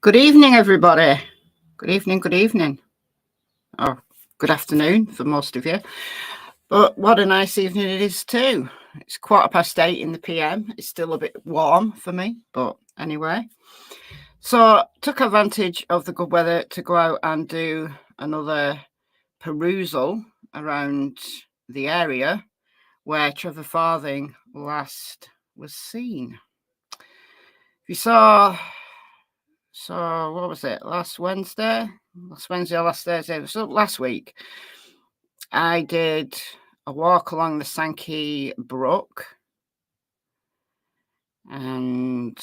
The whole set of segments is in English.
Good evening, everybody. Good evening, good evening. Or good afternoon for most of you. But what a nice evening it is too. It's 8:15 in the PM. It's still a bit warm for me, but anyway. So took advantage of the good weather to go out and do another perusal around the area where Trevor Farthing last was seen. If you saw... So what was it? Last Wednesday or last Thursday? So last week, I did a walk along the Sankey brook, and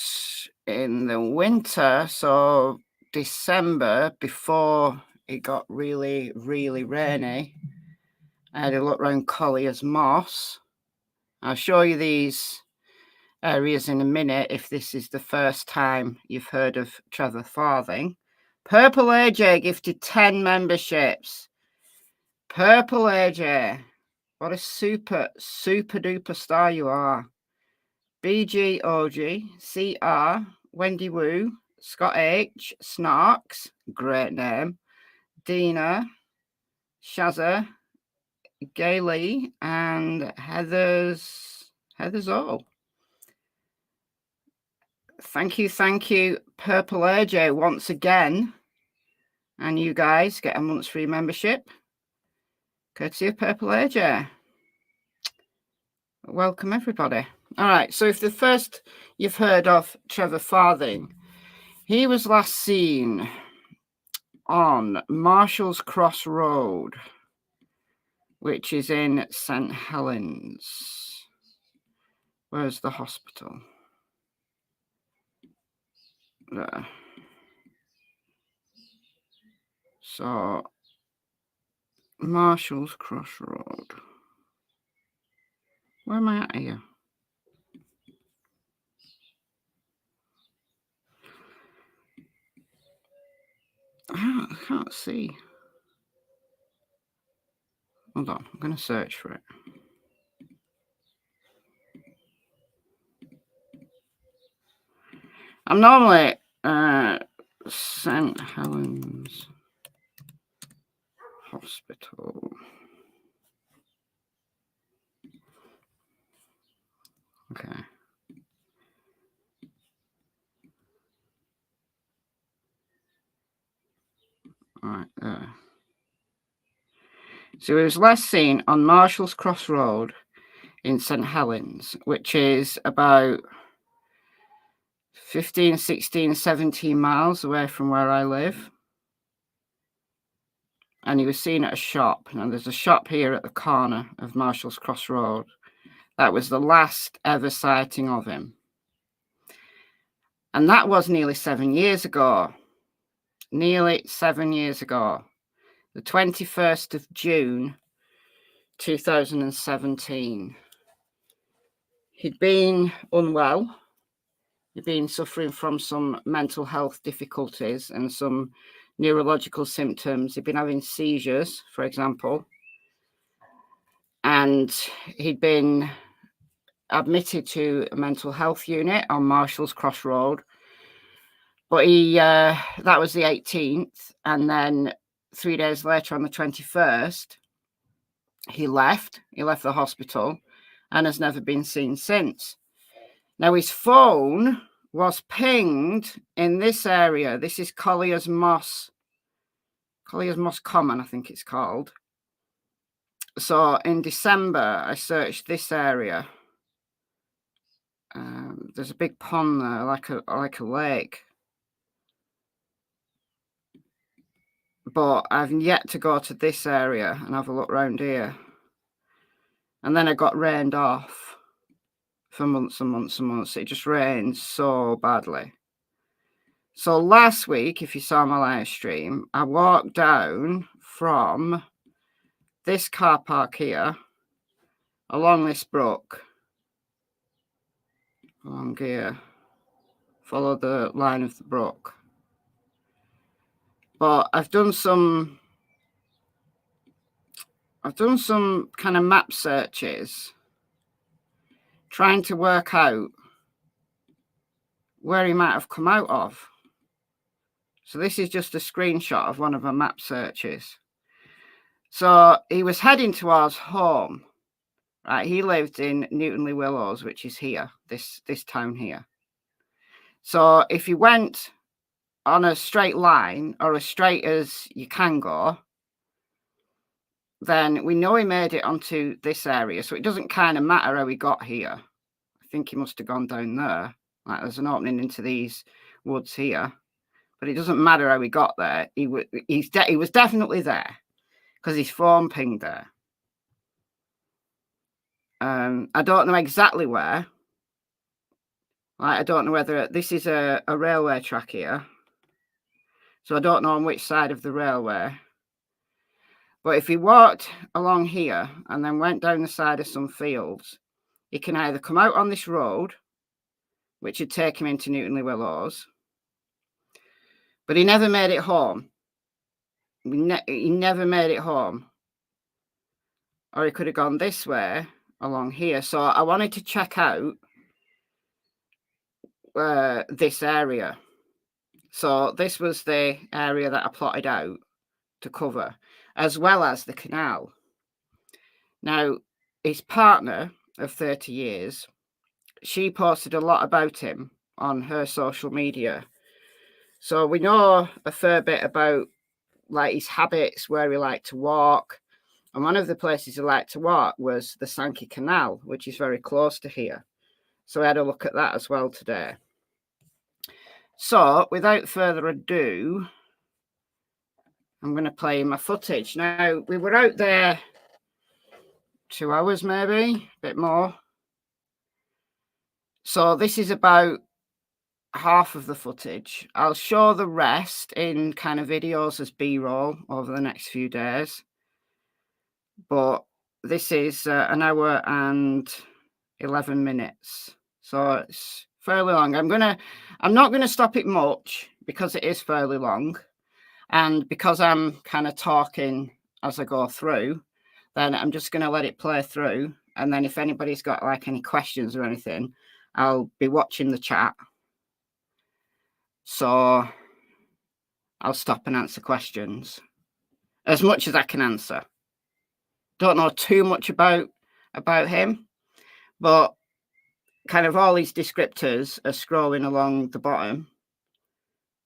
in the winter, so December, before it got really, really rainy, I had a look around Collier's Moss. I'll show you these areas in a minute if this is the first time you've heard of Trevor Farthing. Purple AJ gifted 10 memberships. Purple AJ, what a super duper star you are. BG OG, CR, Wendy Woo, Scott H, Snarks, great name, Dina, Shazza, Gayley, and Heather's all. Thank you, Purple AJ, once again. And you guys get a month's free membership, courtesy of Purple AJ. Welcome, everybody. All right, so if the first you've heard of Trevor Farthing, he was last seen on Marshall's Cross Road, which is in St. Helens. Where's the hospital? There. So, Marshall's Cross Road. Where am I at here? I can't see. Hold on, I'm going to search for it. I'm normally St. Helens Hospital. Okay. All right, there. So he was last seen on Marshall's Cross Road in St. Helens, which is about 15, 16, 17 miles away from where I live. And he was seen at a shop. Now, there's a shop here at the corner of Marshall's Cross Road. That was the last ever sighting of him. And that was nearly 7 years ago. Nearly 7 years ago. The 21st of June, 2017. He'd been unwell. He'd been suffering from some mental health difficulties and some neurological symptoms. He'd been having seizures, for example. And he'd been admitted to a mental health unit on Marshall's Cross Road. But that was the 18th. And then 3 days later, on the 21st, he left the hospital and has never been seen since. Now, his phone was pinged in this area. This is Collier's Moss Common, I think it's called. So in December, I searched this area. There's a big pond there, like a lake. But I've yet to go to this area and have a look around here. And then I got rained off for months and months and months. It just rains so badly. So last week, if you saw my live stream, I walked down from this car park here, along this brook, along here, follow the line of the brook. But I've done some kind of map searches, trying to work out where he might have come out of. So this is just a screenshot of one of my map searches. So he was heading towards home. Right, he lived in Newton-le-Willows, which is here, this town here. So if you went on a straight line, or as straight as you can go, then we know he made it onto this area. So it doesn't kind of matter how he got here. I think he must have gone down there. Like there's an opening into these woods here. But it doesn't matter how he got there. He was definitely there because his phone pinged there. I don't know exactly where. Like, I don't know whether this is a railway track here. So I don't know on which side of the railway. But if he walked along here and then went down the side of some fields, he can either come out on this road, which would take him into Newton-le-Willows, but he never made it home. He never made it home. Or he could have gone this way along here. So I wanted to check out this area. So this was the area that I plotted out to cover, as well as the canal. Now, his partner of 30 years, she posted a lot about him on her social media. So we know a fair bit about like his habits, where he liked to walk. And one of the places he liked to walk was the Sankey Canal, which is very close to here. So I had a look at that as well today. So without further ado, I'm going to play my footage. Now, we were out there 2 hours, maybe, a bit more. So this is about half of the footage. I'll show the rest in kind of videos as B-roll over the next few days. But this is an hour and 11 minutes. So it's fairly long. I'm not going to stop it much because it is fairly long. And because I'm kind of talking as I go through, then I'm just going to let it play through. And then if anybody's got like any questions or anything, I'll be watching the chat. So I'll stop and answer questions as much as I can answer. Don't know too much about him, but kind of all his descriptors are scrolling along the bottom.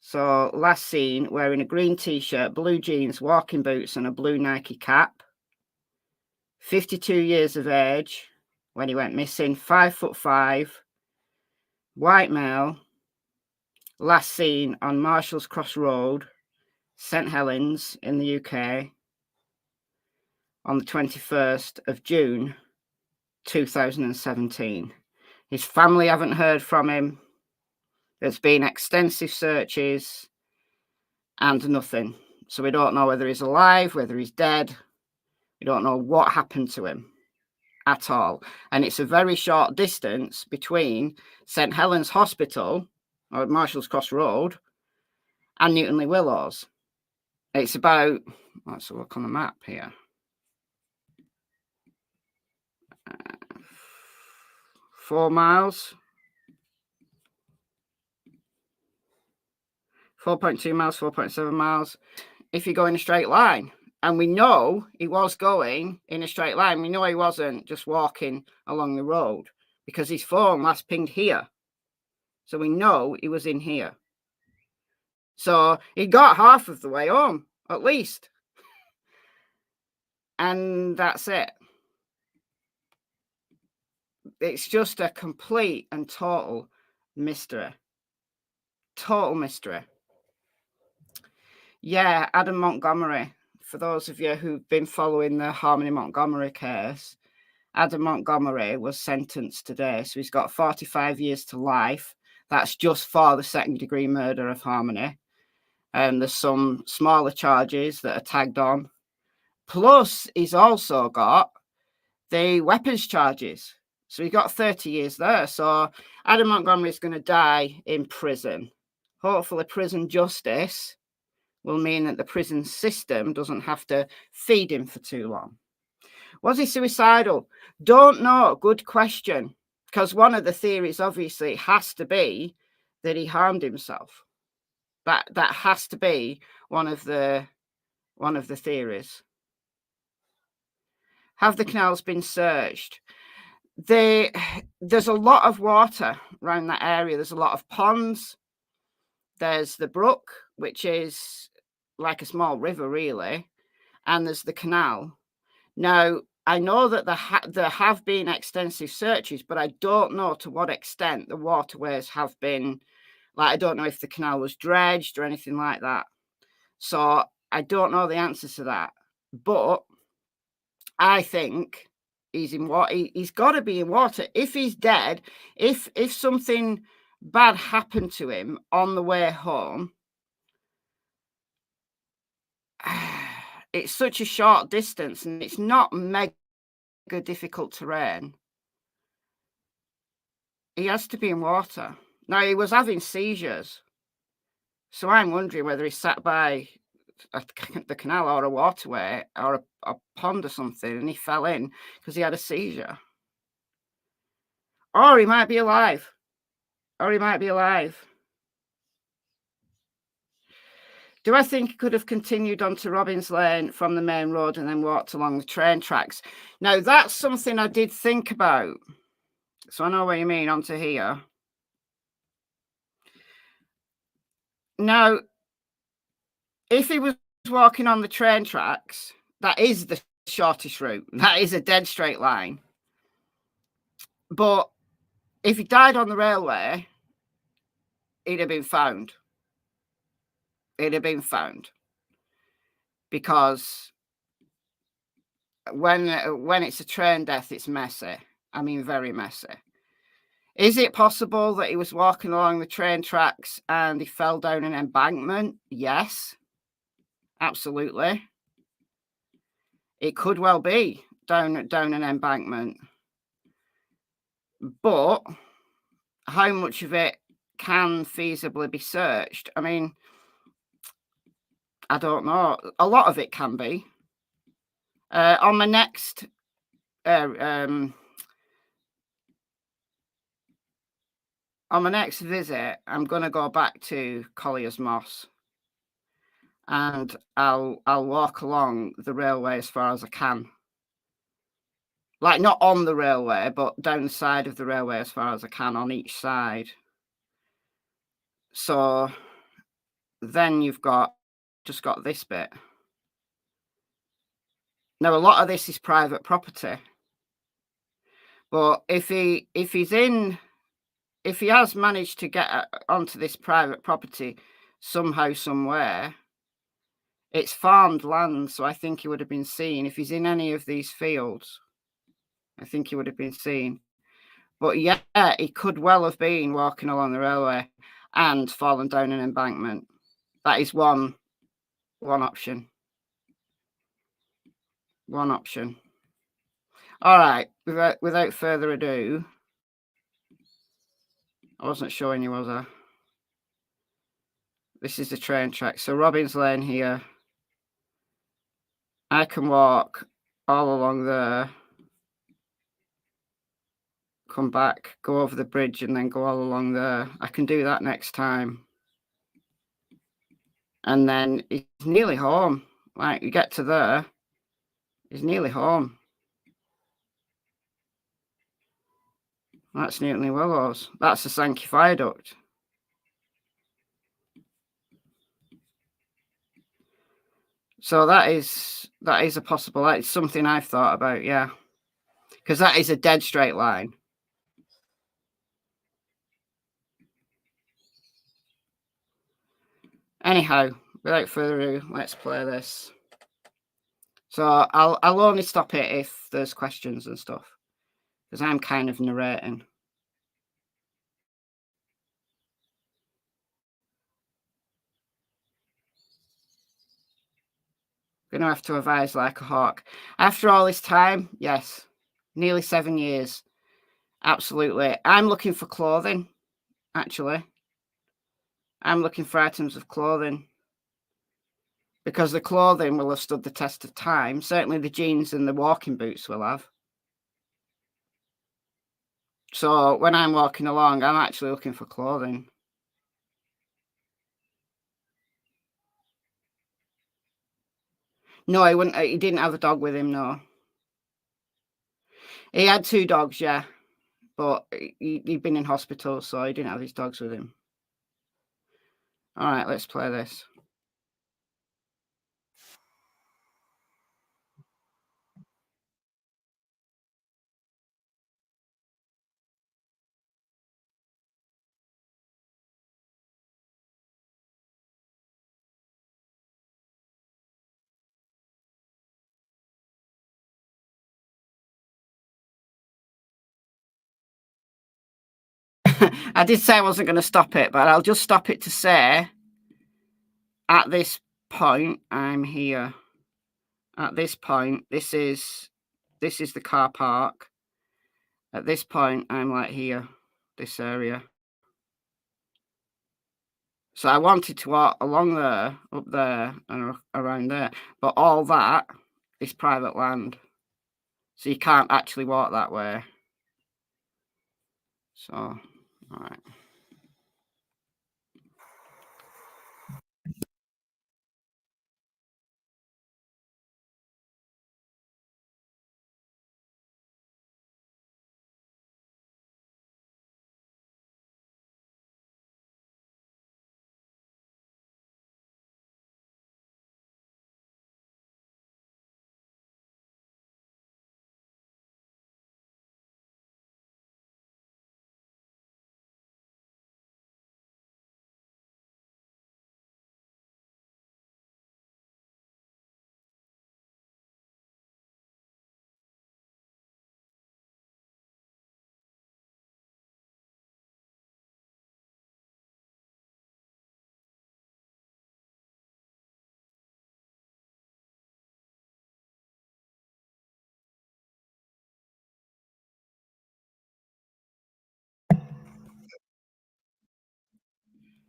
So last seen wearing a green t-shirt, blue jeans, walking boots and a blue Nike cap. 52 years of age when he went missing, 5'5", white male. Last seen on Marshall's Cross Road, St Helens in the UK on the 21st of June 2017. His family haven't heard from him. There's been extensive searches and nothing. So we don't know whether he's alive, whether he's dead. We don't know what happened to him at all. And it's a very short distance between St Helens Hospital, or Marshall's Cross Road, and Newton-le-Willows. It's about, let's look on the map here. 4 miles. 4.2 miles, 4.7 miles. If you go in a straight line. And we know he was going in a straight line. We know he wasn't just walking along the road because his phone last pinged here. So we know he was in here. So he got half of the way home, at least. And that's it. It's just a complete and total mystery. Total mystery. Yeah, Adam Montgomery. For those of you who've been following the Harmony Montgomery case, Adam Montgomery was sentenced today. So he's got 45 years to life. That's just for the second-degree murder of Harmony. There's some smaller charges that are tagged on. Plus, he's also got the weapons charges. So he got 30 years there. So Adam Montgomery is going to die in prison. Hopefully, prison justice will mean that the prison system doesn't have to feed him for too long. Was he suicidal? Don't know. Good question. Because one of the theories, obviously, has to be that he harmed himself. That has to be one of the theories. Have the canals been searched? There's a lot of water around that area. There's a lot of ponds. There's the brook, which is like a small river, really, and there's the canal. Now, I know that there have been extensive searches, but I don't know to what extent the waterways have been. Like, I don't know if the canal was dredged or anything like that. So I don't know the answer to that. But I think he's in water. He's got to be in water. If he's dead, if something bad happened to him on the way home, it's such a short distance and it's not mega difficult terrain. He has to be in water. Now, he was having seizures, so I'm wondering whether he sat by the canal or a waterway or a pond or something and he fell in because he had a seizure. Or he might be alive. Do I think he could have continued onto Robin's Lane from the main road and then walked along the train tracks? Now, that's something I did think about. So I know what you mean, onto here. Now, if he was walking on the train tracks, that is the shortest route. That is a dead straight line. But if he died on the railway, he'd have been found. Because when it's a train death, it's messy. I mean, very messy. Is it possible that he was walking along the train tracks and he fell down an embankment? Yes, absolutely. It could well be down an embankment. But how much of it can feasibly be searched? I mean, I don't know. A lot of it can be. On my next visit, I'm going to go back to Collier's Moss, and I'll walk along the railway as far as I can. Like, not on the railway, but down the side of the railway as far as I can on each side. So then you've just got this bit. Now, a lot of this is private property. But if he has managed to get onto this private property somehow, somewhere, it's farmed land, so I think he would have been seen. If he's in any of these fields, I think he would have been seen. But yeah, he could well have been walking along the railway and fallen down an embankment. That is one option. One option. All right, without further ado, I wasn't showing you, was I? This is the train track. So Robin's Lane here. I can walk all along there, come back, go over the bridge, and then go all along there. I can do that next time. And then he's nearly home. Like, you get to there, he's nearly home. That's Newtonley Willows. That's the Sankey Viaduct. So that is a possible. It's something I've thought about, yeah, because that is a dead straight line. Anyhow, without further ado, let's play this. So I'll only stop it if there's questions and stuff, because I'm kind of narrating. Gonna have to advise like a hawk. After all this time, yes, nearly 7 years. Absolutely. I'm looking for clothing, actually. I'm looking for items of clothing, because the clothing will have stood the test of time. Certainly the jeans and the walking boots will have. So when I'm walking along, I'm actually looking for clothing. No, he wouldn't. He didn't have a dog with him. No, he had 2 dogs. Yeah, but he'd been in hospital, so he didn't have his dogs with him. All right, let's play this. I did say I wasn't going to stop it, but I'll just stop it to say, at this point, I'm here. At this point, this is the car park. At this point, I'm like here, this area. So I wanted to walk along there, up there, and around there, but all that is private land. So you can't actually walk that way. So, all right.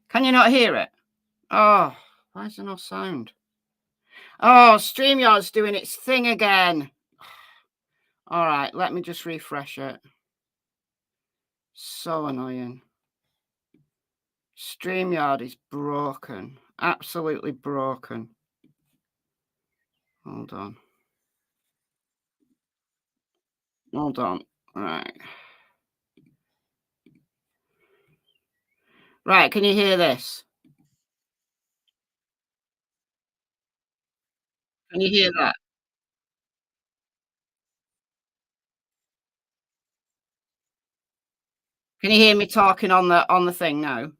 Can you not hear it? Oh, why is there no sound? Oh, Streamyard's doing its thing again. All right, let me just refresh it. So annoying. Streamyard is broken. Absolutely broken. Hold on. Hold on. Right. Right, can you hear this? Can you hear that? Can you hear me talking on the thing now?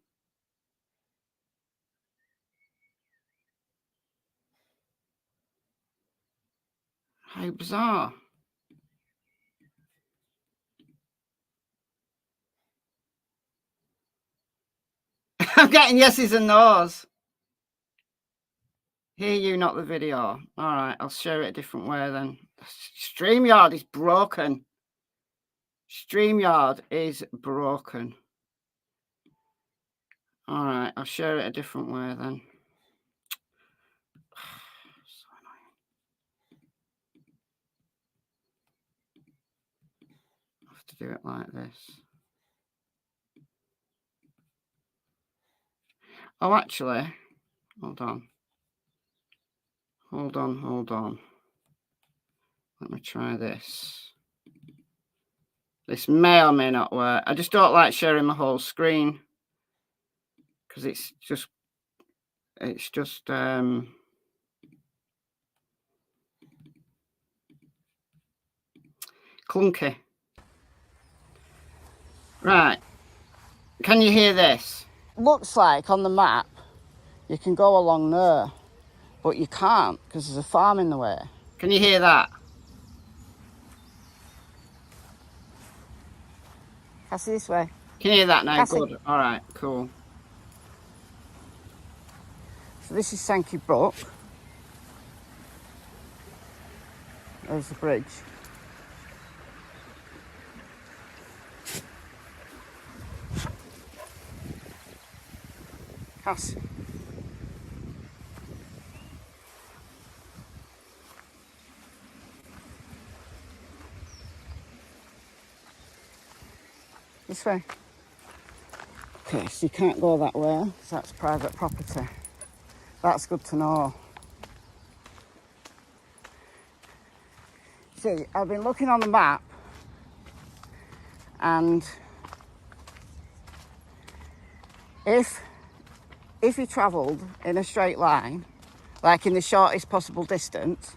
How bizarre. I'm getting yeses and nos. Hear you, not the video. All right, I'll share it a different way then. Streamyard is broken. Streamyard is broken. All right, I'll share it a different way then. So annoying. I have to do it like this. Oh, actually, hold on. Hold on, hold on. Let me try this. This may or may not work. I just don't like sharing my whole screen because it's just clunky. Right. Can you hear this? Looks like on the map you can go along there, but you can't because there's a farm in the way. Can you hear that? Cassie, this way. Can you hear that now? Cassie. Good. All right, cool. So this is Sankey Brook. There's the bridge. Cassie. This way. Okay, so you can't go that way, so that's private property. That's good to know. see, I've been looking on the map, and if you travelled in a straight line, like in the shortest possible distance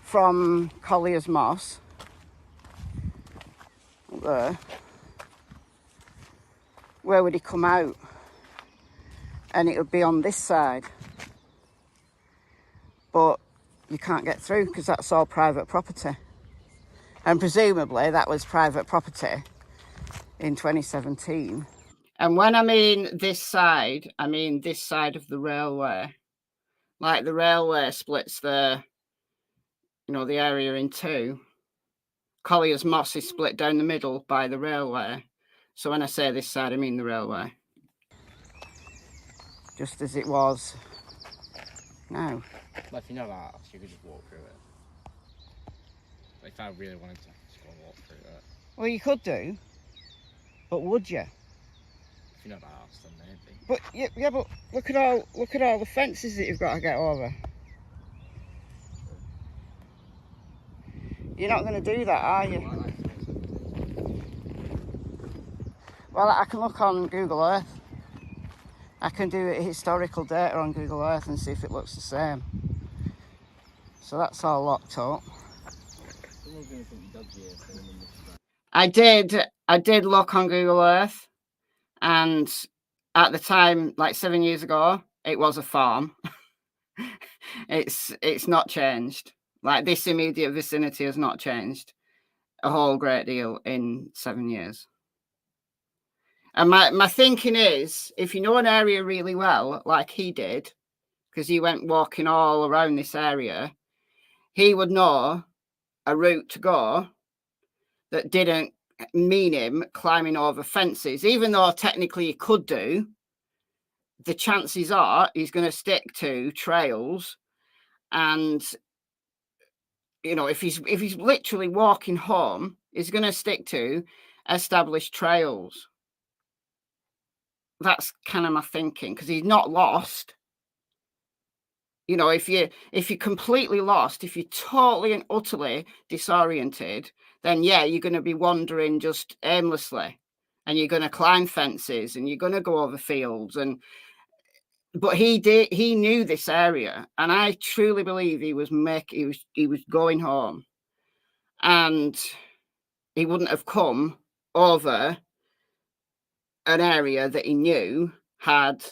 from Collier's Moss, up there, where would he come out? And it would be on this side. But you can't get through because that's all private property. And presumably that was private property in 2017. And when I mean this side, I mean this side of the railway. Like the railway splits the, you know, the area in two. Collier's Moss is split down the middle by the railway. So when I say this side, I mean the railway. Just as it was now. But if you know that, you could just walk through it. But if I really wanted to, just go and walk through it. Well, you could do, but would you? If you know the house, then maybe. But yeah, but look at all the fences that you've got to get over. You're not going to do that, are you? Well, I can look on Google Earth. I can do historical data on Google Earth and see if it looks the same. So that's all locked up. I did look on Google Earth, and at the time, like 7 years ago, it was a farm. It's not changed. Like, this immediate vicinity has not changed a whole great deal in 7 years. And my thinking is, if you know an area really well, like he did, because he went walking all around this area, he would know a route to go that didn't mean him climbing over fences. Even though technically he could do, the chances are he's going to stick to trails. And, you know, if he's literally walking home, he's going to stick to established trails. That's kind of my thinking, because he's not lost. You know, if you're completely lost, if you're totally and utterly disoriented, then yeah, you're going to be wandering just aimlessly, and you're going to climb fences, and you're going to go over fields. But he knew this area, and I truly believe he was going home, and he wouldn't have come over an area that he knew had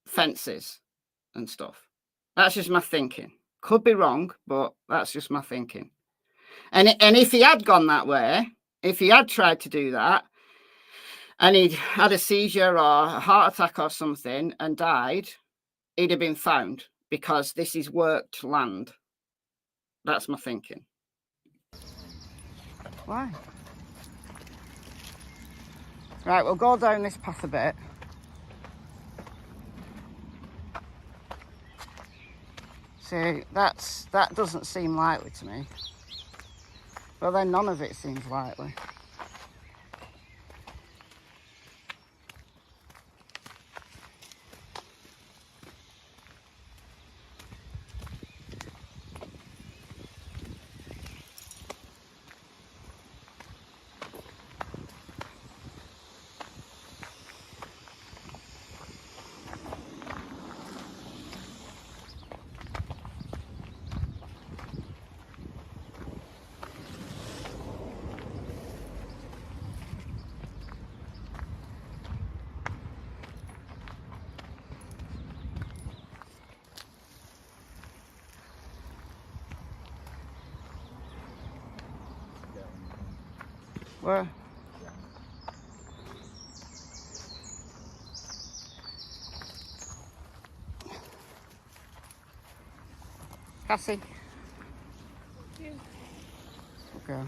fences and stuff. That's just my thinking. Could be wrong, but that's just my thinking. And if he had gone that way, if he had tried to do that, and he'd had a seizure or a heart attack or something and died, he'd have been found, because this is worked land. That's my thinking. Why? Right, we'll go down this path a bit. See, that doesn't seem likely to me. Well, then none of it seems likely. Where? Cassie? Yeah. Okay.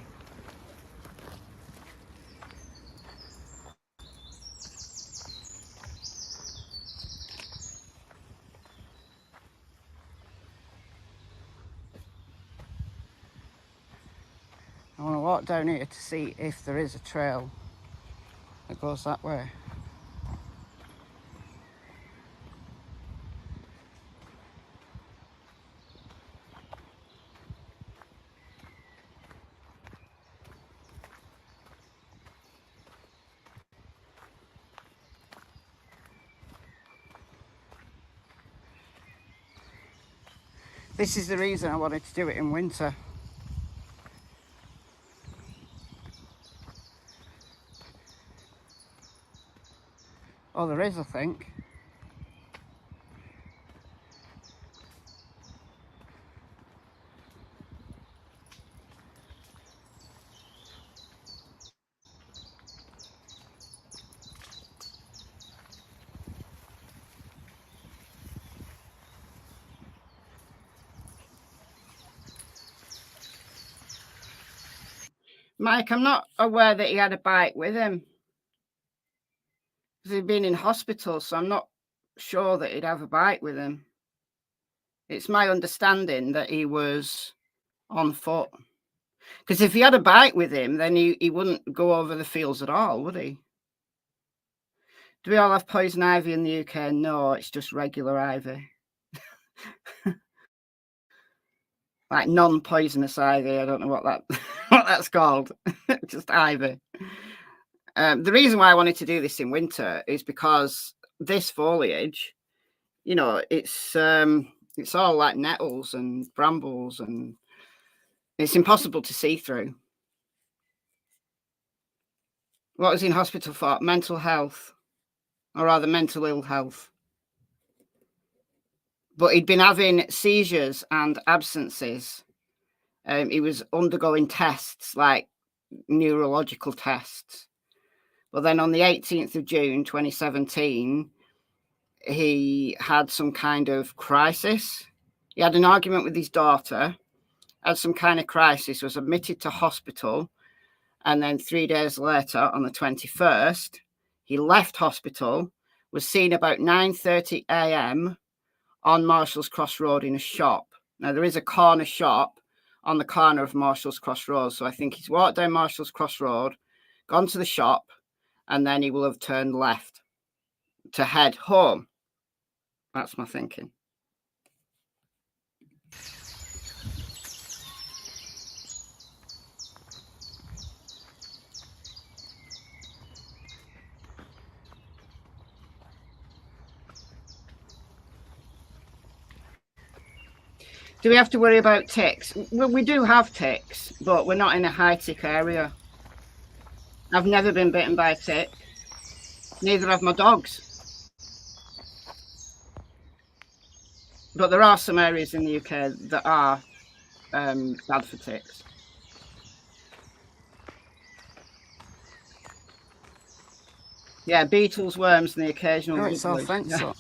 I want to walk down here to see if there is a trail that goes that way. This is the reason I wanted to do it in winter. Oh, there is, I think. Mike, I'm not aware that he had a bike with him. Because he'd been in hospital, so I'm not sure that he'd have a bike with him. It's my understanding that he was on foot. Because if he had a bike with him, then he wouldn't go over the fields at all, would he? Do we all have poison ivy in the UK? No, it's just regular ivy. Like non-poisonous ivy. I don't know what that's called. Just ivy. The reason why I wanted to do this in winter is because this foliage, you know, it's all like nettles and brambles, and it's impossible to see through. What was he in hospital for? Mental health, or rather mental ill health. But he'd been having seizures and absences. He was undergoing tests, like neurological tests. But then on the 18th of June, 2017, he had some kind of crisis. He had an argument with his daughter, had some kind of crisis, was admitted to hospital. And then 3 days later, on the 21st, he left hospital, was seen about 9:30 a.m. on Marshall's Cross Road in a shop. Now, there is a corner shop on the corner of Marshall's Cross Road. So I think he's walked down Marshall's Cross Road, gone to the shop, and then he will have turned left to head home. That's my thinking. Do we have to worry about ticks? Well, we do have ticks, but we're not in a high tick area. I've never been bitten by a tick. Neither have my dogs. But there are some areas in the UK that are bad for ticks. Yeah, beetles, worms, and the occasional. Oh, it's all thanks. Yeah.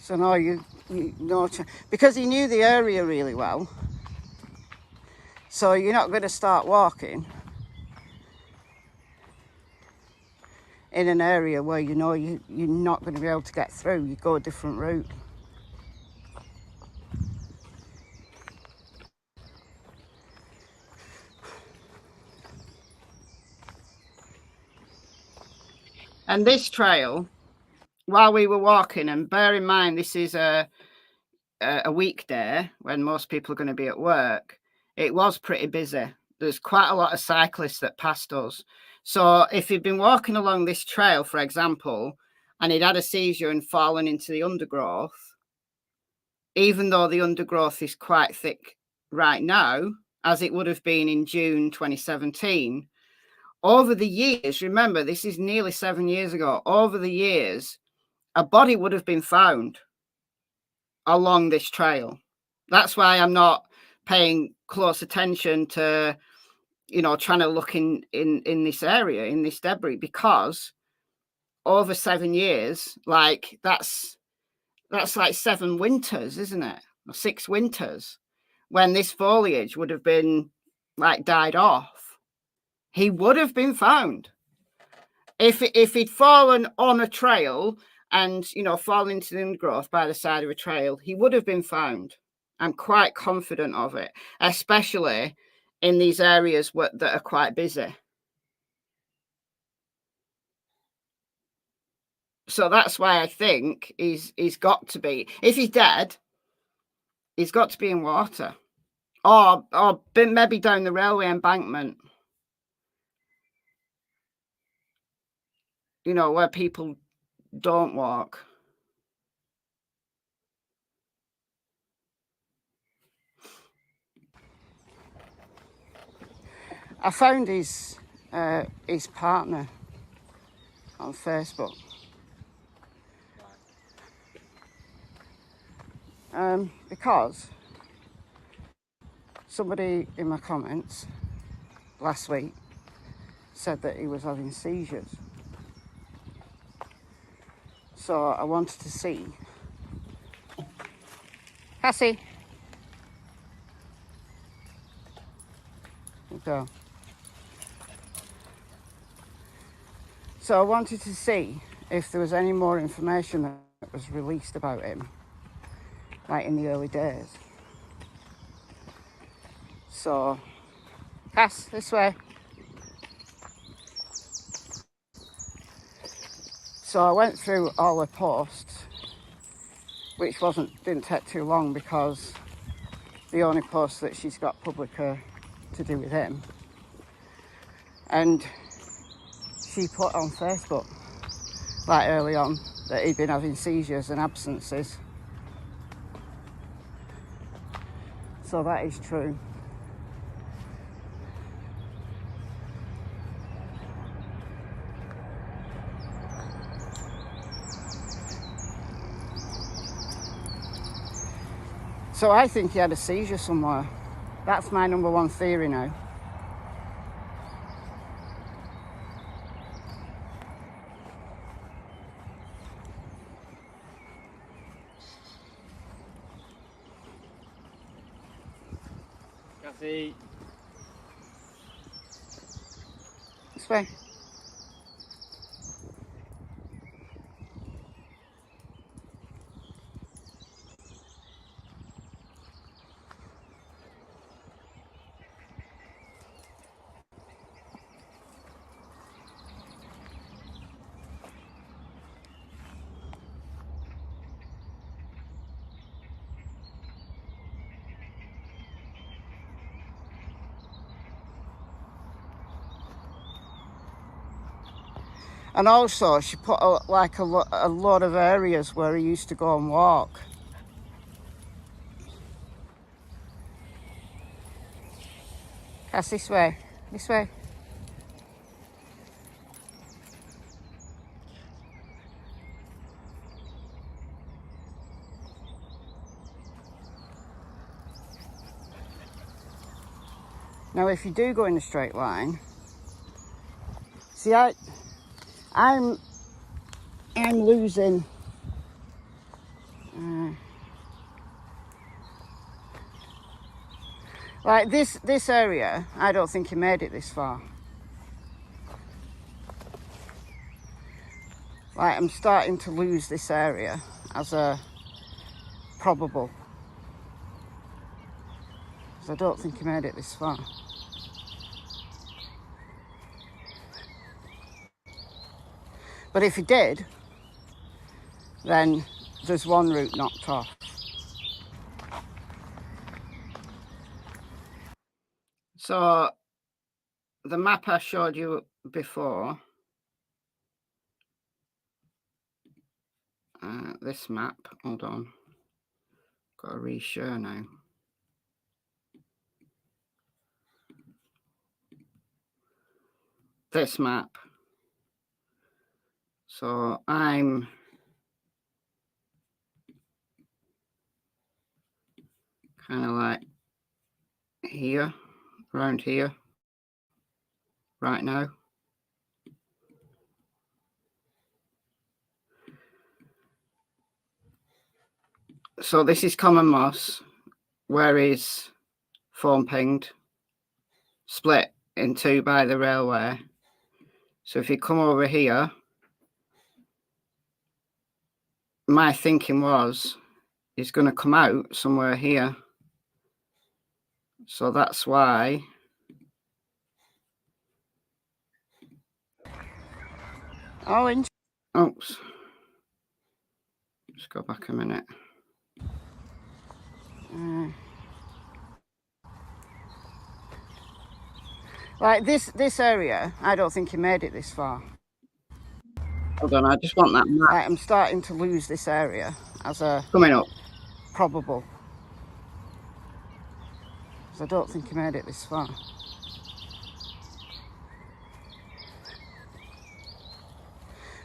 So no, you know, because he knew the area really well. So you're not going to start walking in an area where you know you're not going to be able to get through. You go a different route. And this trail, while we were walking, and bear in mind this is a weekday when most people are going to be at work, it was pretty busy. There's quite a lot of cyclists that passed us. So if he'd been walking along this trail, for example, and he'd had a seizure and fallen into the undergrowth, even though the undergrowth is quite thick right now, as it would have been in June 2017, over the years, remember, this is nearly 7 years ago, over the years, a body would have been found along this trail. That's why I'm not paying close attention to, you know, trying to look in this area, in this debris, because over 7 years, like that's like 7 winters, isn't it? Or 6 winters, when this foliage would have been like died off. He would have been found. If he'd fallen on a trail and, you know, fallen into the undergrowth by the side of a trail, he would have been found. I'm quite confident of it, especially in these areas that are quite busy. So that's why I think he's got to be, if he's dead, he's got to be in water, or maybe down the railway embankment. you know, where people don't walk. I found his partner on Facebook. Because somebody in my comments last week said that he was having seizures. So I wanted to see. Cassie. Go. So I wanted to see if there was any more information that was released about him, like in the early days. So, Cass, this way. So I went through all her posts, which didn't take too long because the only posts that she's got public are to do with him. And she put on Facebook, like early on, that he'd been having seizures and absences. So that is true. So I think he had a seizure somewhere. That's my number one theory now. Cassie. This way. And also, she put a lot of areas where he used to go and walk. Cass, this way. This way. Now, if you do go in a straight line, see, I'm losing. Like this area, I don't think he made it this far. Like, I'm starting to lose this area as a probable. Because I don't think he made it this far. But if he did, then there's one route knocked off. So the map I showed you before, this map, hold on, got to reshare now. This map. So I'm kind of like here, around here, right now. So this is Common Moss, where is Phone Pinged, split in two by the railway. So if you come over here, my thinking was he's going to come out somewhere here. So that's why. Oh, oops. Let's go back a minute. Like this area, I don't think he made it this far. Hold on, I just want that map. Right, I'm starting to lose this area as a Coming up. probable. Because I don't think he made it this far.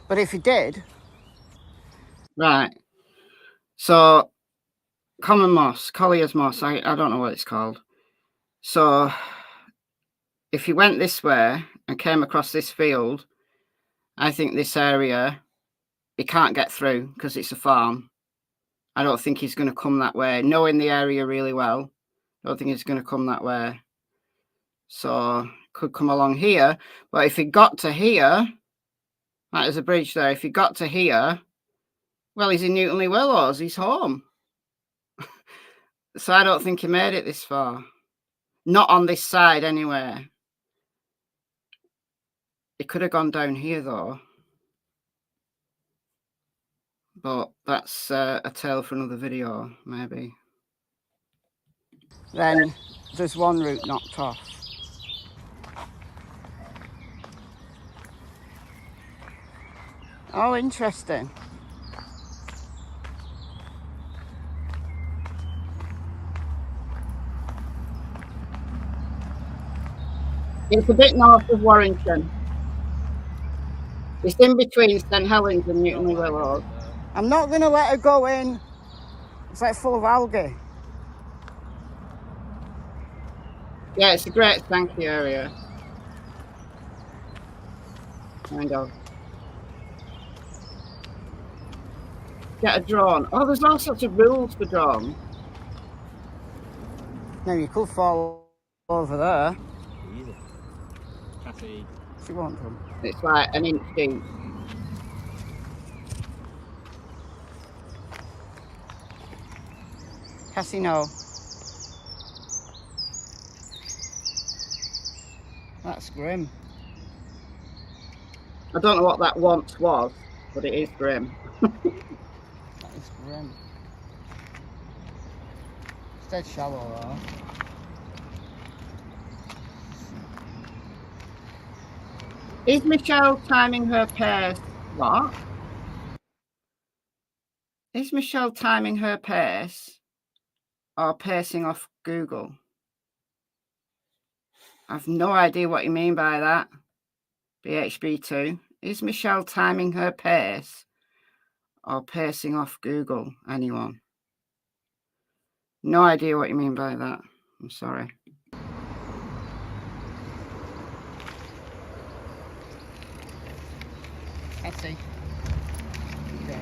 But if he did... Right. So, common moss, Collier's moss, I don't know what it's called. So, if he went this way and came across this field, I think this area, he can't get through because it's a farm. I don't think he's going to come that way. Knowing the area really well, I don't think he's going to come that way. So, could come along here. But if he got to here, right, there's a bridge there. If he got to here, well, he's in Newtonley Willows. He's home. So I don't think he made it this far. Not on this side, anyway. He could have gone down here, though. But that's a tale for another video, maybe. Then there's one route knocked off. Oh, interesting. It's a bit north of Warrington. It's in between St Helens and Newtonley Willows. I'm not going to let her go in. It's like full of algae. Yeah, it's a great Sankey area. Kind of. Get a drone. Oh, there's all sorts of rules for drones. Now you could fall over there. Easy. Cassie. She won't come. It's like an inch deep. Cassie, no. That's grim. I don't know what that once was, but it is grim. That is grim. It's dead shallow though. Is Michelle timing her pace? What? Is Michelle timing her pace or pacing off Google? I've no idea what you mean by that. BHB2. Is Michelle timing her pace or pacing off Google? Anyone? No idea what you mean by that. I'm sorry. Cassie. Okay.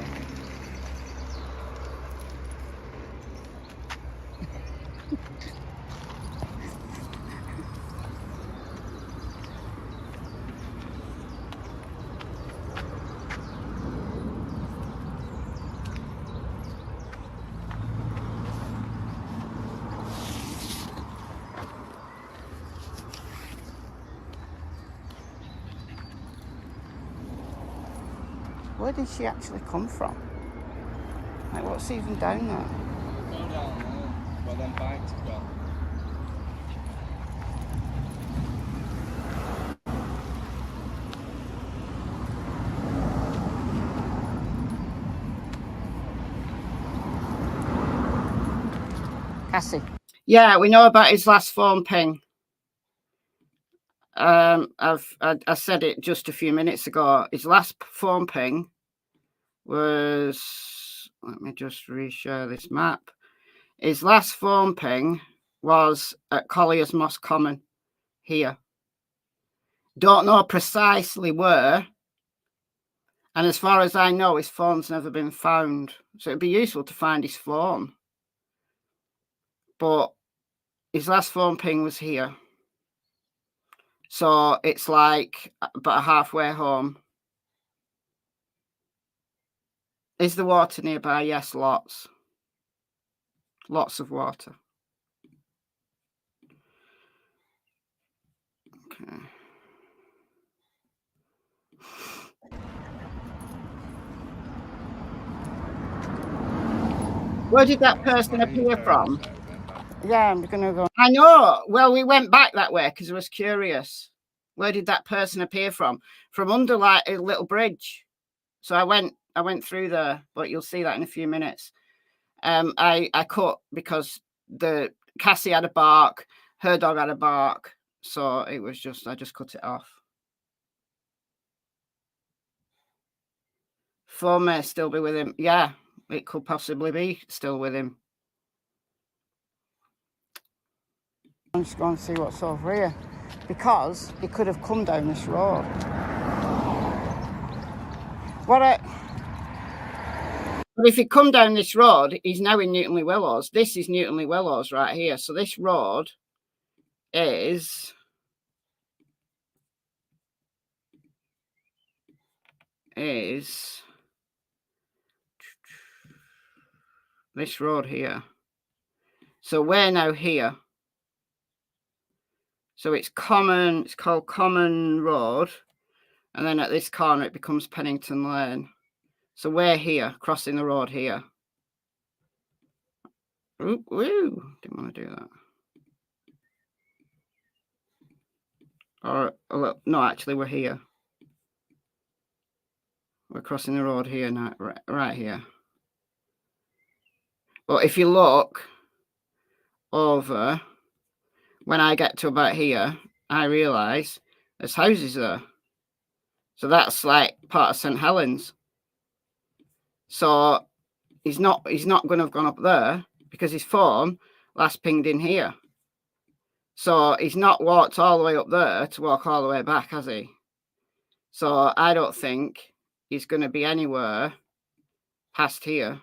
Where did she actually come from? Like, what's even down there? Go down there. Well, then back to go. Cassie. Yeah, we know about his last phone ping. I said it just a few minutes ago. His last phone ping was, let me just reshare this map. His last phone ping was at Collier's Moss Common here. Don't know precisely where. And as far as I know, his phone's never been found. So it'd be useful to find his phone. But his last phone ping was here. So it's like about halfway home. Is the water nearby? Yes, lots. Lots of water. Okay. Where did that person appear from? Yeah, I'm gonna go. I know. Well, we went back that way because I was curious. Where did that person appear from? From under like a little bridge. So I went through there, but you'll see that in a few minutes. I cut because the Cassie had a bark, her dog had a bark, so it was just I just cut it off. Phone may still be with him. Yeah, it could possibly be still with him. I'm just going to see what's over here, because he could have come down this road. But if he come down this road, he's now in Newtonley Willows. This is Newtonley Willows right here. So this road is this road here. So we're now here. So it's called Common Road. And then at this corner, it becomes Pennington Lane. So we're here, crossing the road here. Ooh, didn't want to do that. Or, no, actually, we're here. We're crossing the road here now, right here. But if you look over, when I get to about here, I realise there's houses there. So that's like part of St Helens. So he's not going to have gone up there because his phone last pinged in here. So he's not walked all the way up there to walk all the way back, has he? So I don't think he's going to be anywhere past here,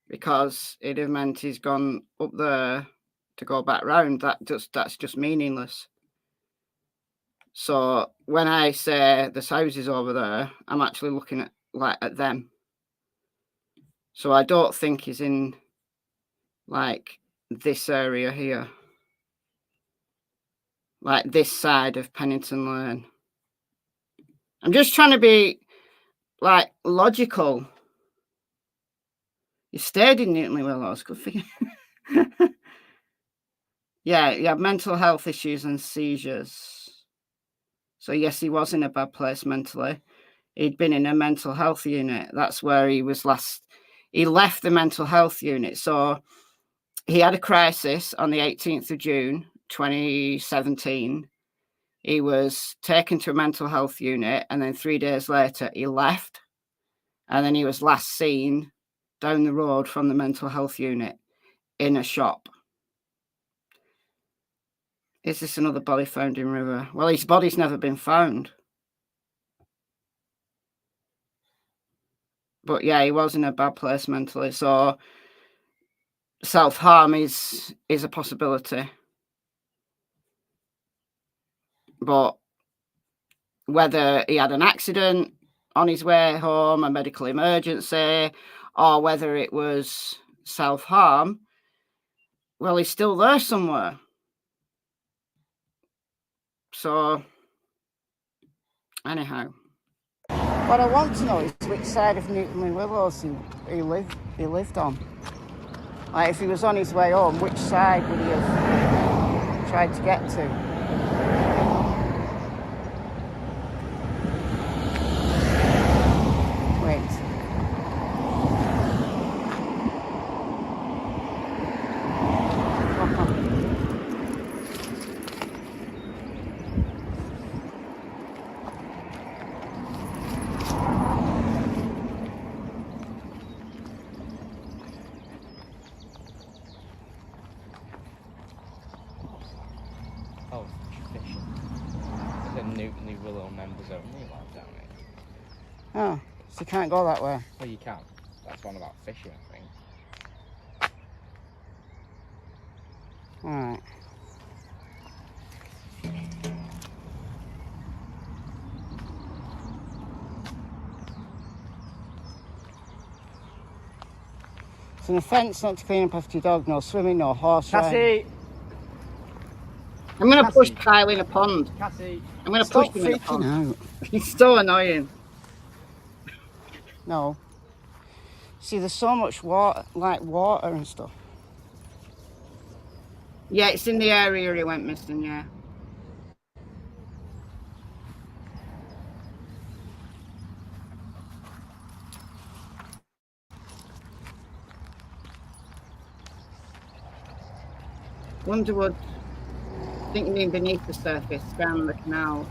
because it'd have meant he's gone up there to go back round. That's just meaningless. So when I say there's houses over there, I'm actually looking at them. So I don't think he's in like this area here, like this side of Pennington Lane. I'm just trying to be like logical. You stayed in Newtonley Willows, good for you. Yeah, you have mental health issues and seizures. So yes, he was in a bad place mentally. He'd been in a mental health unit. That's where he was last. He left the mental health unit. So he had a crisis on the 18th of June, 2017. He was taken to a mental health unit, and then 3 days later he left. And then he was last seen down the road from the mental health unit in a shop. Is this another body found in river? Well, his body's never been found. But yeah, he was in a bad place mentally. So self-harm is a possibility. But whether he had an accident on his way home, a medical emergency, or whether it was self-harm, well, he's still there somewhere. So, anyhow. what I want to know is which side of Newtonley Willows he lived on. Like, if he was on his way home, which side would he have tried to get to? Oh, fishing. There's a Newtonley Willow members only allowed down here. Oh, so you can't go that way? Well, you can. That's one about fishing, I think. Alright. It's an offence not to clean up after your dog, no swimming, no horse riding. Cassie! I'm going to push Kyle in a pond. Cassie! I'm going to Stop push him in a pond. freaking out. He's so annoying. No. See, there's so much water, like water and stuff. Yeah, it's in the area he went missing, yeah. Underwood. I think you mean beneath the surface, down the canal.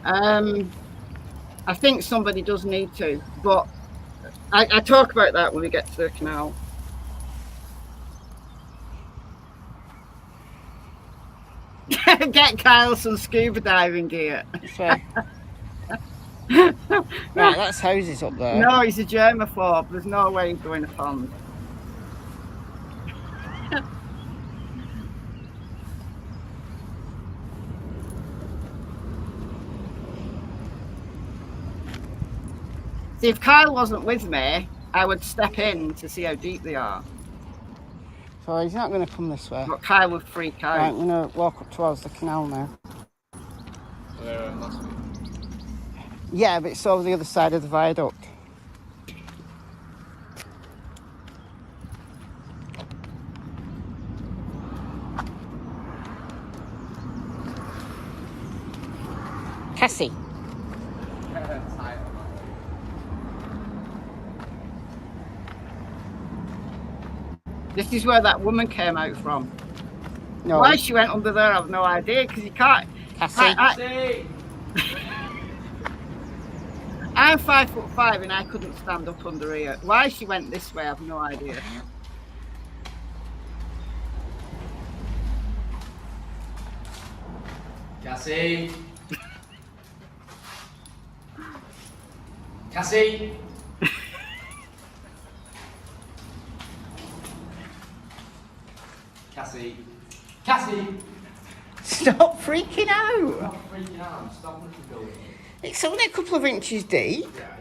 I think somebody does need to, but I talk about that when we get to the canal. Get Kyle some scuba diving gear. Right, that's houses up there. No, he's a germaphobe. There's no way he's going to pond. See, if Kyle wasn't with me, I would step in to see how deep they are. So he's not going to come this way. But Kyle would freak out. Right, I'm going to walk up towards the canal now. So they were last week. Yeah, but it's over the other side of the viaduct. Cassie. This is where that woman came out from. No. Why she went under there, I have no idea, because you can't... Cassie. I'm 5'5" and I couldn't stand up under here. Why she went this way, I have no idea. Cassie. Cassie. Cassie. Cassie. Stop freaking out. Stop freaking out. Stop looking building. It's only a couple of inches deep. Yeah.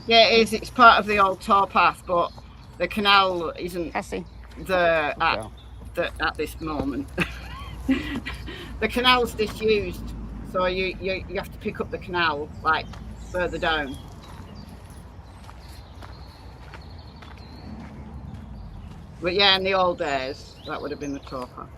Yeah, it is. It's part of the old towpath, but the canal isn't Cassie. there at this moment. The canal's disused, so you have to pick up the canal like further down. But yeah, in the old days, that would have been the towpath.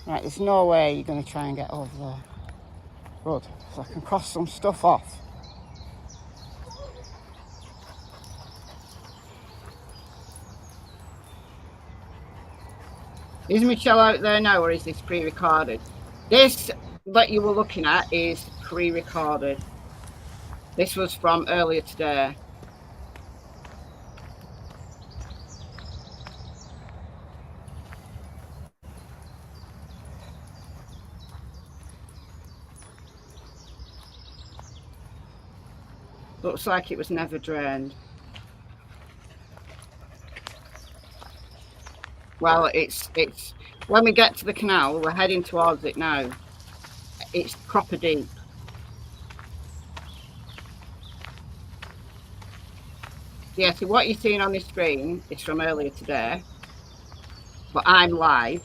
Right, there's no way you're going to try and get over the road, so I can cross some stuff off. Is Michelle out there now, or is this pre-recorded? This that you were looking at is pre-recorded. This was from earlier today. Looks like it was never drained. Well, it's when we get to the canal, we're heading towards it now. It's proper deep. Yeah, so what you're seeing on the screen is from earlier today, but I'm live.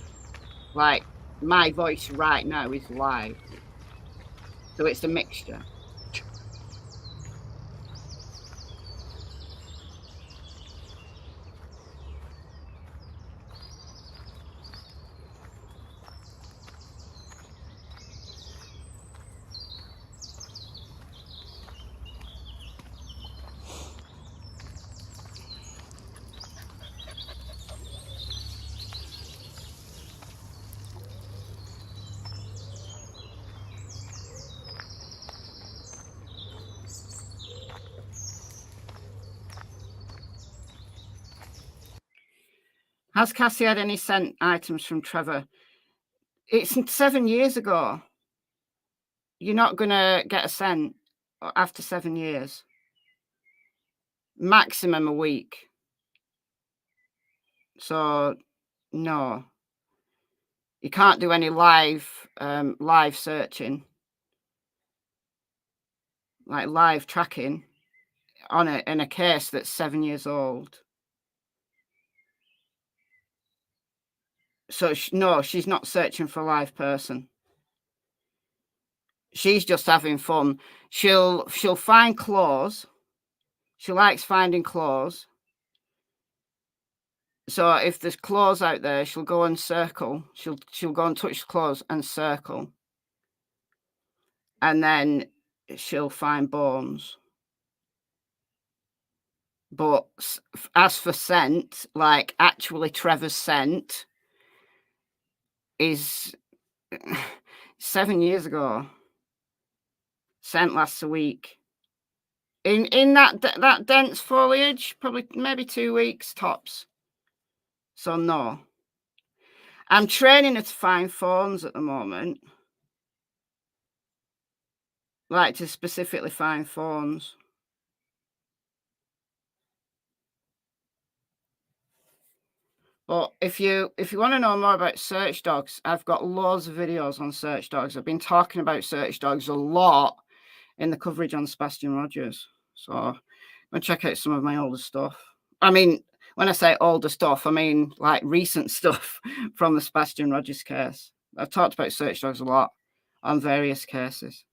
Like, my voice right now is live. So it's a mixture. Has Cassie had any sent items from Trevor? It's 7 years ago. You're not going to get a cent after 7 years. Maximum a week. So, no. You can't do any live searching, like live tracking on in a case that's 7 years old. So no, she's not searching for a live person. She's just having fun. She'll find claws. She likes finding claws. So if there's claws out there, she'll go and circle. She'll go and touch the claws and circle. And then she'll find bones. But as for scent, like actually Trevor's scent is 7 years ago. Scent lasts a week. In that dense foliage, probably maybe 2 weeks tops. So no. I'm training her to find fawns at the moment. Like to specifically find fawns. But if you want to know more about search dogs, I've got loads of videos on search dogs. I've been talking about search dogs a lot in the coverage on Sebastian Rogers. So I'm going to check out some of my older stuff. I mean, when I say older stuff, I mean like recent stuff from the Sebastian Rogers case. I've talked about search dogs a lot on various cases.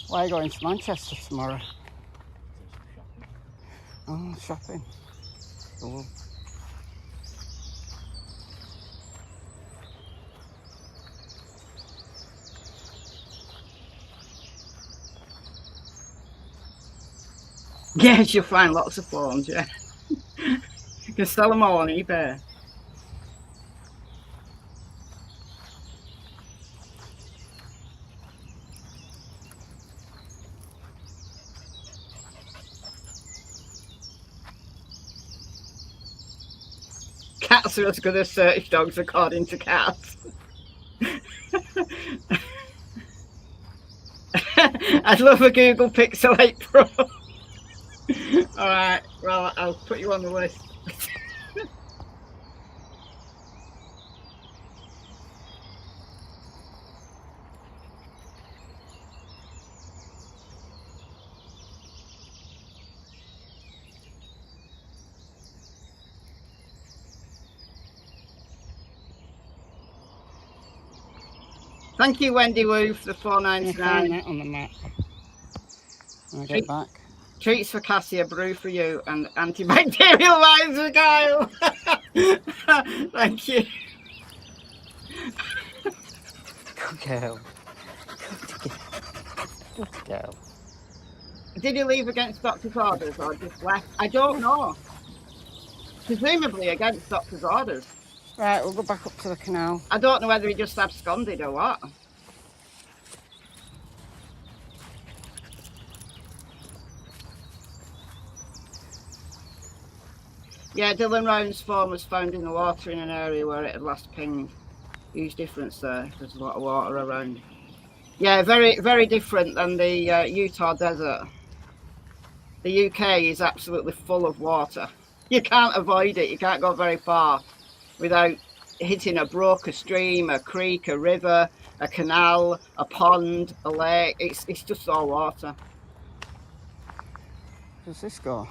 Why are you going to Manchester tomorrow? Oh, shopping. Cool. Yes, you'll find lots of fawns, yeah. You can sell them all on eBay. Cats are as good as search dogs, according to cats. I'd love a Google Pixel 8 Pro. All right, well, I'll put you on the list. Thank you, Wendy Woo, for the $4.99 on the map. When I get back. Treats for Cassie, a brew for you, and antibacterial wines for Kyle. Thank you. Good girl. Good girl. Did you leave against doctor's orders or just left? I don't know. Presumably against doctor's orders. Right, we'll go back up to the canal. I don't know whether he just absconded or what. Yeah, Dylan Round's phone was found in the water in an area where it had last pinged. Huge difference there. There's a lot of water around. Yeah, very, very different than the Utah desert. The UK is absolutely full of water. You can't avoid it. You can't go very far without hitting a brook, a stream, a creek, a river, a canal, a pond, a lake. It's just all water. Where does this go?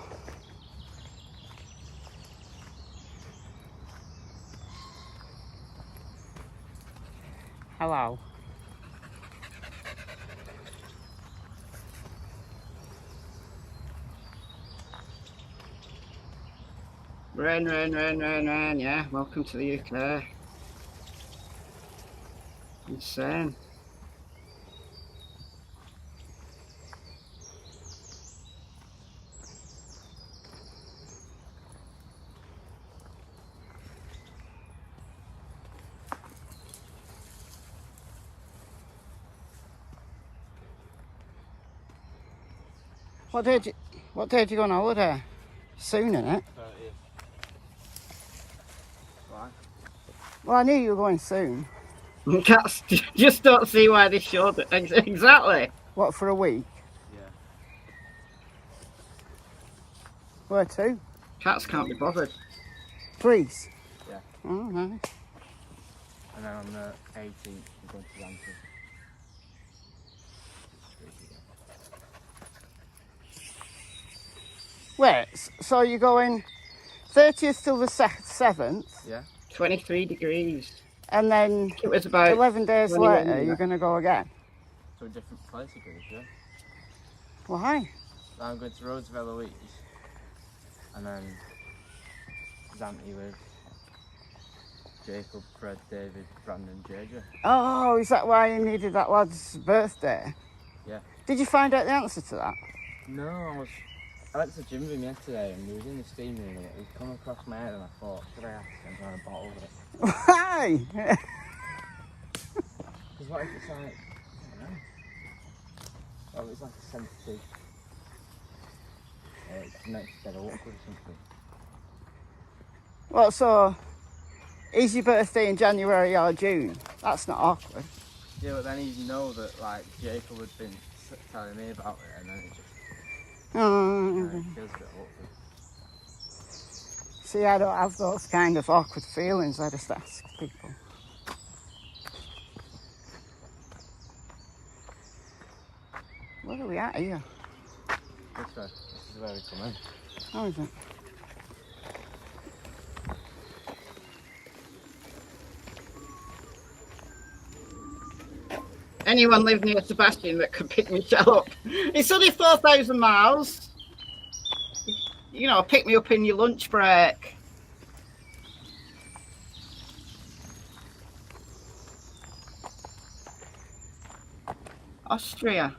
Hello. Rain, rain, rain, rain, rain. Yeah, welcome to the UK. Insane. What day do you go on holiday? Soon, innit? 30th. Why? Well, I knew you were going soon. Cats just don't see why they showed it. Exactly. What, for a week? Yeah. Where to? Cats can't be bothered. Greece? Yeah. Oh, nice. And then on the 18th, we're going to Sankey. Wait, so you're going 30th till the 7th, Yeah. 23 degrees. and then It was about 11 days 21 later, minutes. you're going to go again? To a different place of Greece, yeah. Why? So I'm going to Rhodes of Eloise. And then Zante with Jacob, Fred, David, Brandon, JJ. Oh, is that why you needed that lad's birthday? Yeah. Did you find out the answer to that? No, I went to the gym with him yesterday and he was in the steam room and it was coming across my head and I thought, should I ask him to have a bottle of it? Why? Because what if it's like, I don't know. Well, it's like a sensitive. It makes it dead awkward or something. Well, so, is your birthday in January or June? That's not awkward. Yeah, but then you know that like Jacob had been telling me about it and then it just it feels a bit awkward. See, I don't have those kind of awkward feelings. I just ask people. Where are we at here? This way. This is where we come in. How is it? Anyone live near Sebastian that could pick Michelle up. It's only 4,000 miles. You know, pick me up in your lunch break. Austria.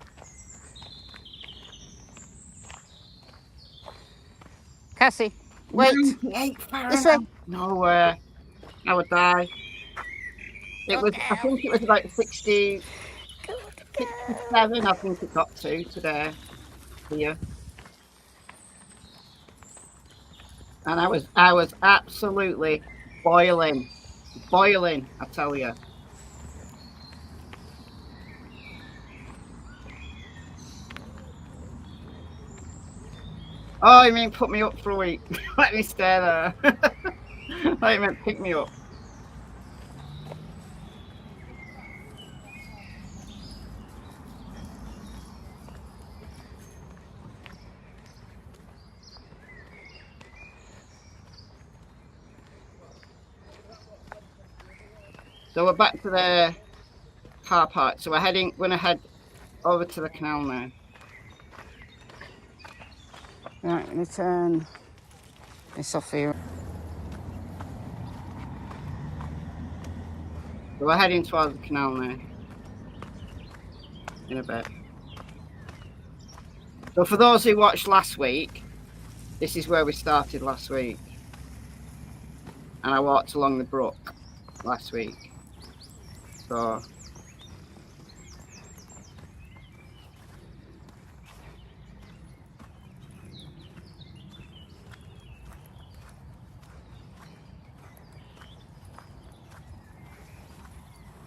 Cassie, wait. 98 This Fahrenheit. way. No way. I would die. It was, I think it was about 60, 67, I think it got to today here. And I was absolutely boiling, I tell you. Oh, you mean put me up for a week? Let me stay there. I meant pick me up. So we're back to the car park. So we're going to head over to the canal now. Right, let me turn this off here. So we're heading towards the canal now. In a bit. So for those who watched last week, this is where we started last week. And I walked along the brook last week. So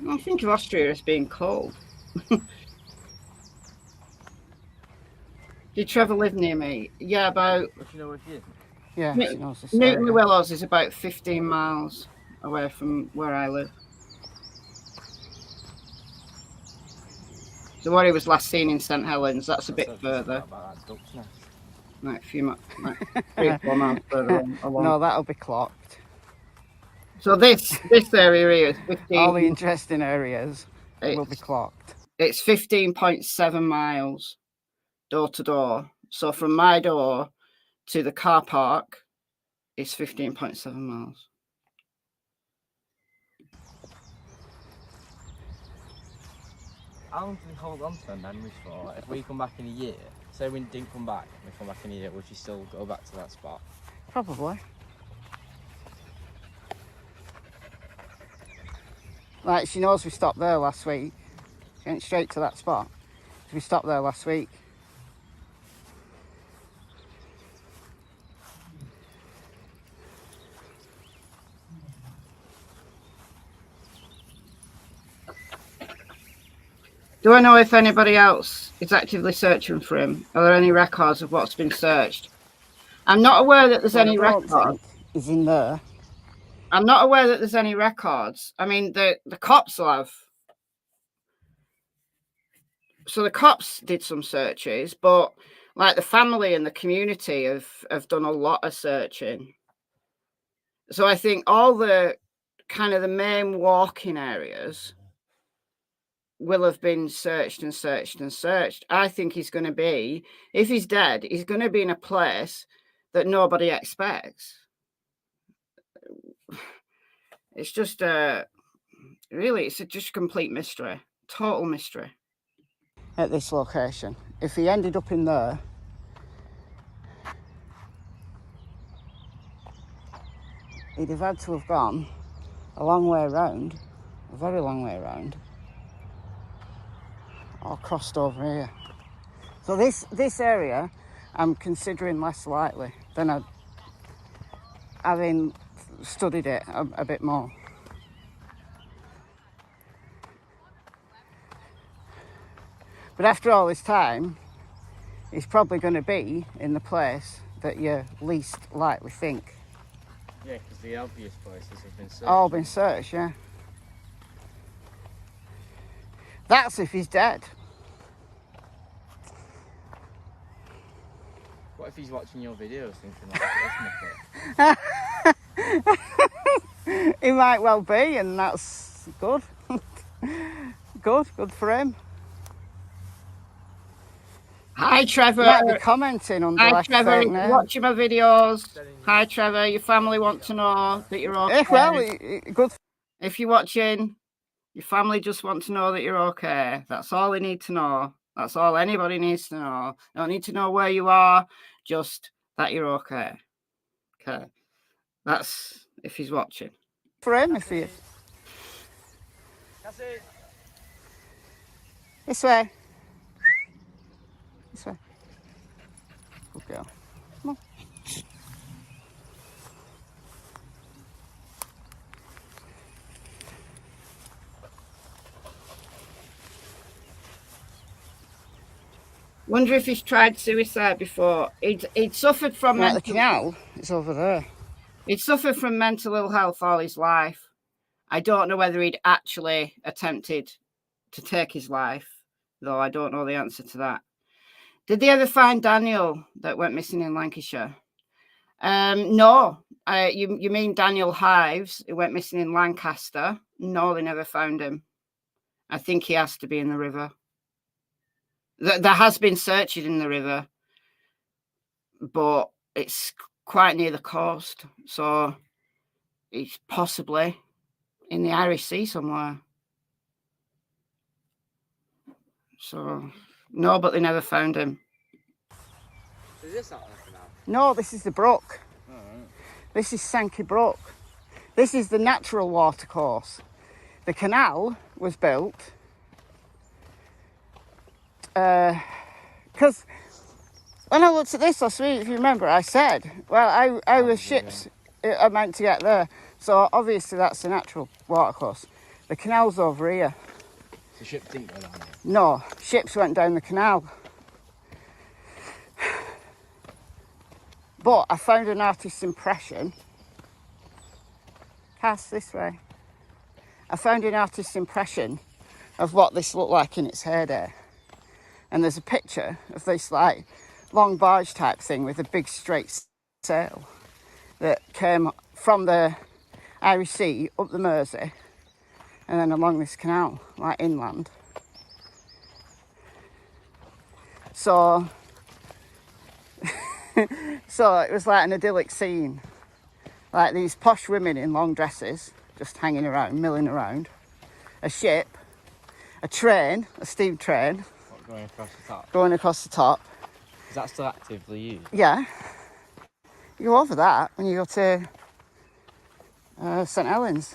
I think of Austria as being cold. Did Trevor live near me? Yeah, about. If you know where she is. Yeah, she knows this Newton area. the Willows is about 15 miles away from where I live. So where he was last seen in St Helens, that's a bit further. About that duck's nest. Like a few, like 3 or 4 miles further along. No, that'll be clocked. So this area here is 15. All the interesting areas will be clocked. It's 15.7 miles door to door. So from my door to the car park is 15.7 miles. How long do we hold on to their memories for? Like, if we come back in a year, say we didn't come back, and we come back in a year, would you still go back to that spot? Probably. Like, she knows we stopped there last week. She went straight to that spot. We stopped there last week. Do I know if anybody else is actively searching for him? Are there any records of what's been searched? I'm not aware that there's any records. He's in there. I'm not aware that there's any records. I mean, the cops will have. So the cops did some searches, but like the family and the community have done a lot of searching. So I think all the kind of the main walking areas will have been searched and searched and searched. I think he's going to be, if he's dead, he's going to be in a place that nobody expects. It's just really, it's just a complete mystery, total mystery. At this location, if he ended up in there, he'd have had to have gone a long way around, a very long way around, or crossed over here. So this area I'm considering less likely than having studied it a bit more. But after all this time, he's probably going to be in the place that you least likely think. Yeah, because the obvious places have been searched. All been searched, yeah. That's if he's dead. What if he's watching your videos thinking like, that's my place? He might well be, and that's good. Good for him. Hi, Trevor. He might be commenting under Hi, like Trevor. fake name. Watching my videos. Hi, Trevor. Your family want to know that you're okay. Well, good. If you're watching, your family just want to know that you're okay. That's all they need to know. That's all anybody needs to know. They don't need to know where you are, just that you're okay. Okay. That's if he's watching. For him, if he is. Cassie. This way. This way. Good girl. Come on. Wonder if he's tried suicide before. He'd suffered from Right, the canal is over there. He'd suffered from mental ill health all his life. I don't know whether he'd actually attempted to take his life, though I don't know the answer to that. Did they ever find Daniel that went missing in Lancashire? No. You mean Daniel Hives, who went missing in Lancaster? No, they never found him. I think he has to be in the river. There has been searches in the river, but it's quite near the coast, so it's possibly in the Irish Sea somewhere. So, no, but they never found him. Is this out there now? No, this is the brook. Oh, right. This is Sankey Brook. This is the natural watercourse. The canal was built because when I looked at this last week, if you remember, I said, well, I was ships are meant to get there. So obviously that's the natural watercourse. The canal's over here. The ship didn't go down there? No, ships went down the canal. But I found an artist's impression. Cass, this way. I found an artist's impression of what this looked like in its heyday. And there's a picture of this like long barge type thing with a big straight sail that came from the Irish Sea up the Mersey and then along this canal, like inland. So it was like an idyllic scene. Like these posh women in long dresses just hanging around, milling around. A ship, a train, a steam train. What, going across the top? Going across the top. Is that still actively used? Yeah. You go over that when you go to St Helens.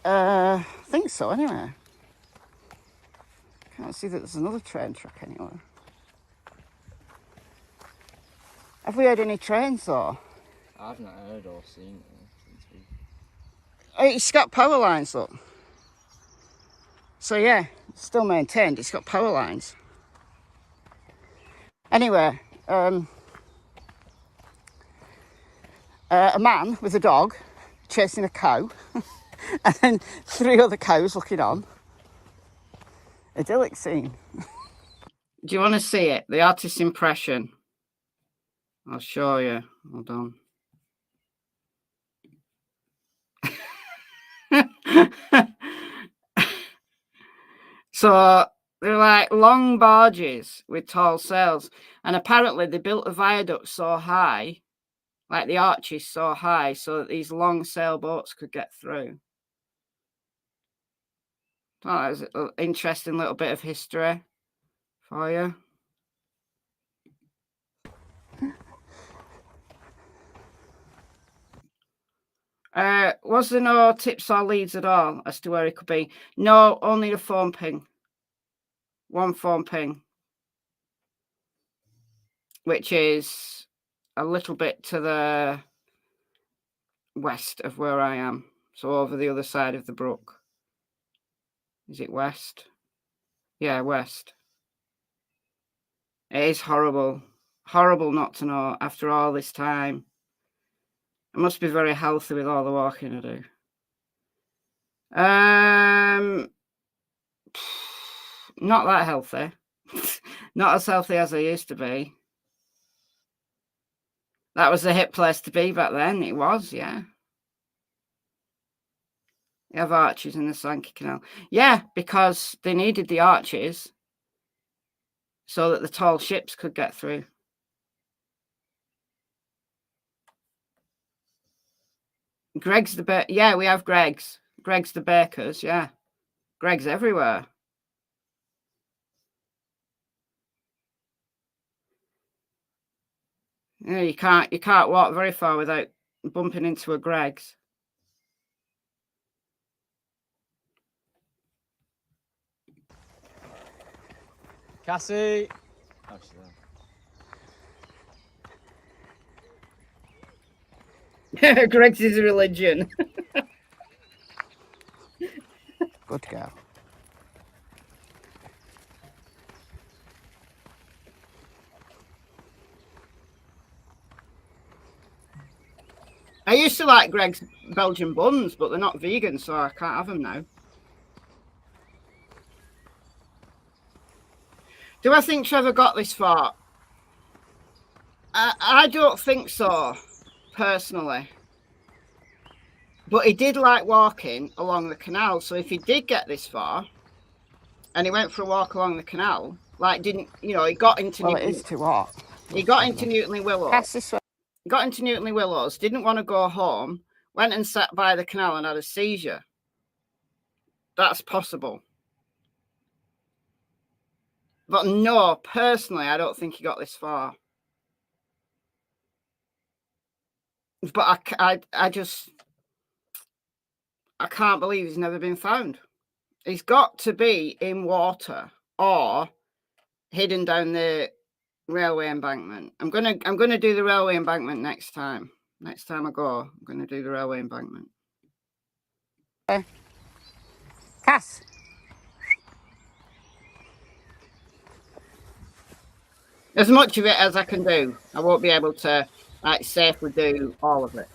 I think so, anyway. Can't see that there's another train track anywhere. Have we had any trains though? I've not heard or seen it since we... Oh, it's got power lines, look. So yeah, still maintained. It's got power lines. Anyway, a man with a dog chasing a cow and then 3 other cows looking on. Idyllic scene. Do you want to see it? The artist's impression. I'll show you. Hold on. So they're like long barges with tall sails, and apparently they built a viaduct so high, like the arches so high, so that these long sailboats could get through. Oh, that was an interesting little bit of history for you. Was there no tips or leads at all as to where it could be? No, only a phone ping. One phone ping, which is a little bit to the west of where I am. So over the other side of the brook. Is it west? Yeah, west. It is horrible. Horrible not to know after all this time. I must be very healthy with all the walking I do. Not that healthy. Not as healthy as I used to be. That was a hip place to be back then. It was, yeah. You have arches in the Sankey Canal. Yeah, because they needed the arches so that the tall ships could get through. Greg's the yeah, we have Greg's. Greg's the bakers, yeah. Greg's everywhere. Yeah, you can't walk very far without bumping into a Greg's. Cassie! Oh, she's there. Greg's is a religion. Good girl. I used to like Greg's Belgian buns, but they're not vegan, so I can't have them now. Do I think Trevor got this far? I don't think so, personally. But he did like walking along the canal, so if he did get this far, and he went for a walk along the canal, like he got into... Well, it is too hot. He got into Newtonley Willows. Cassie, got into Newtonley Willows, didn't want to go home, went and sat by the canal and had a seizure. That's possible. But no, personally, I don't think he got this far. But I can't believe he's never been found. He's got to be in water or hidden down the railway embankment. I'm gonna do the railway embankment next time. Next time I go, I'm gonna do the railway embankment. Cass. As much of it as I can do. I won't be able to safely do all of it.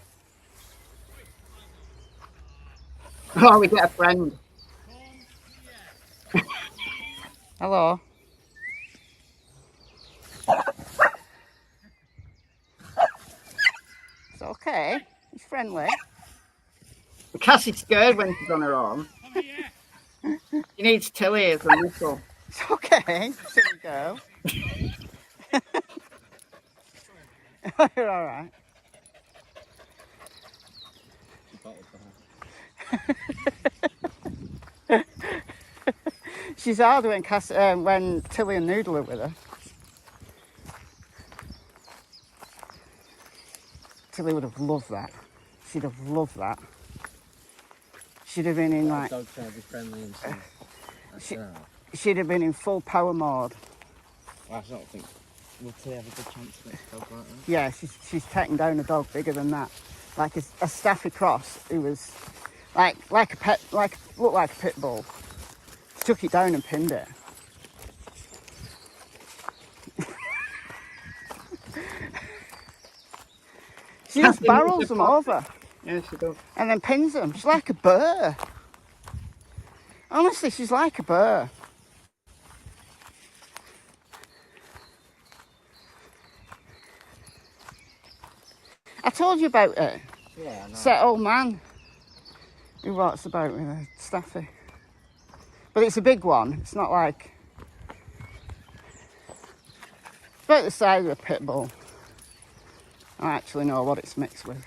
Oh, we get a friend. Hello. It's okay. He's friendly. Cassie's scared when she's on her own. She needs Tilly as a muscle. It's okay. There we go. You're all right. She's hard when Tilly and Noodle are with her. Tilly would have loved that. She'd have loved that. She'd have been in like... Dog's trying to be friendly and stuff. She'd have been in full power mode. Well, I don't think... Will Tilly have a good chance against a dog like that? Yeah, she's taken down a dog bigger than that. Like a Staffy Cross who was like a pet, looked like a pit bull. took it down and pinned it. She just barrels them over. Yeah, she does. And then pins them. She's like a bird. Honestly, she's like a bird. I told you about it. Yeah, I know. It's that old man who walks about with a staffy. But it's a big one. It's not like... It's about the size of a pit bull. I actually know what it's mixed with.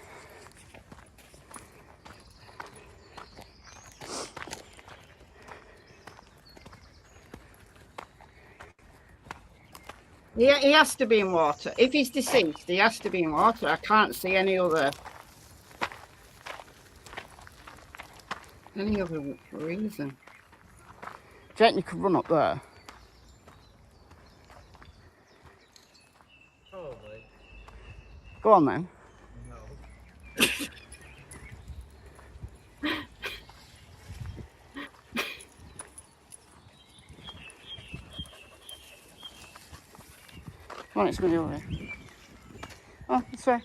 Yeah, he has to be in water. If he's deceased, he has to be in water. I can't see any other reason. Do you reckon you could run up there? Probably. Go on then. No. Come on, it's going to be over here. Oh, this way.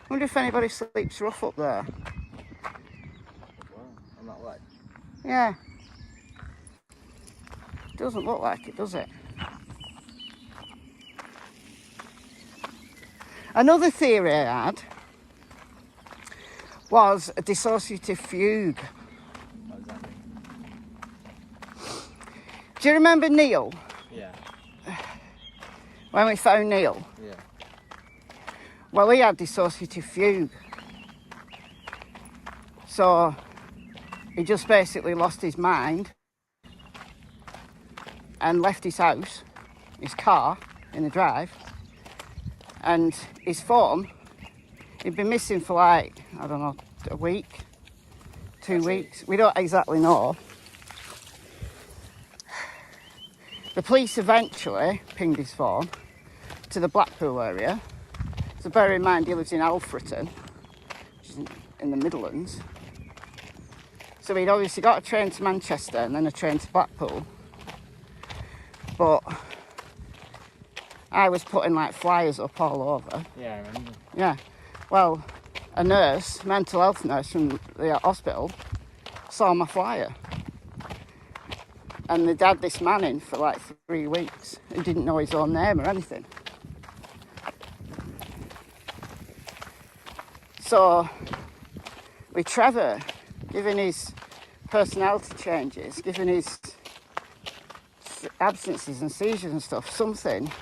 I wonder if anybody sleeps rough up there. Wow, on that leg. Yeah. Doesn't look like it, does it? Another theory I had was a dissociative fugue. What does that mean? Do you remember Neil? Yeah. When we found Neil? Yeah. Well, he had dissociative fugue. So he just basically lost his mind and left his house, his car in the drive, and his phone. He'd been missing for like, I don't know, a week, 2 weeks. We don't exactly know. The police eventually pinged his phone to the Blackpool area. So bear in mind he lives in Alfreton, which is in the Midlands. So he'd obviously got a train to Manchester and then a train to Blackpool. But I was putting like flyers up all over. Yeah, I remember. Yeah. Well, a nurse, mental health nurse from the hospital, saw my flyer. And they'd had this man in for like 3 weeks who didn't know his own name or anything. So, with Trevor, given his personality changes, given his absences and seizures and stuff, something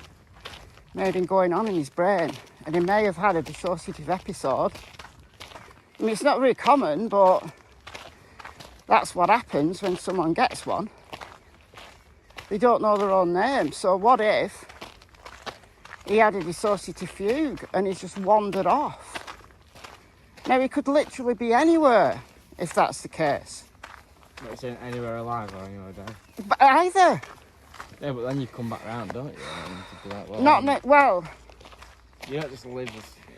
may have been going on in his brain, and he may have had a dissociative episode. I mean, it's not very common, but that's what happens when someone gets one. They don't know their own name. So what if he had a dissociative fugue and he's just wandered off? Now, he could literally be anywhere if that's the case. But it's anywhere alive or anywhere dead. But either. Yeah, but then you come back round, don't you? And you could be like, well, Not well. You don't just live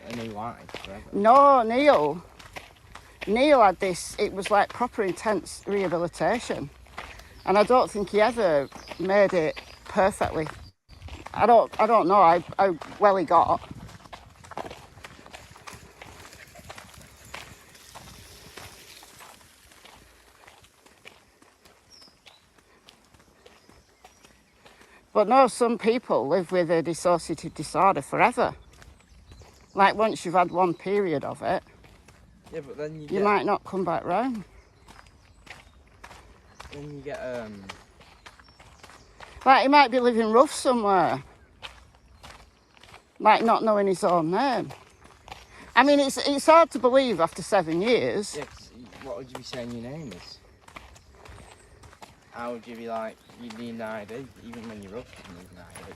a new life forever. No, Neil had this. It was like proper intense rehabilitation, and I don't think he ever made it perfectly. I don't know how well he got. But no, some people live with a dissociative disorder forever. Like once you've had one period of it, Yeah, but then you might not come back round. Then you get Like he might be living rough somewhere. Like not knowing his own name. I mean, it's hard to believe after 7 years. Yeah, 'cause what would you be saying your name is? How would you be like, you need an ID, even when you're up, you need an ID.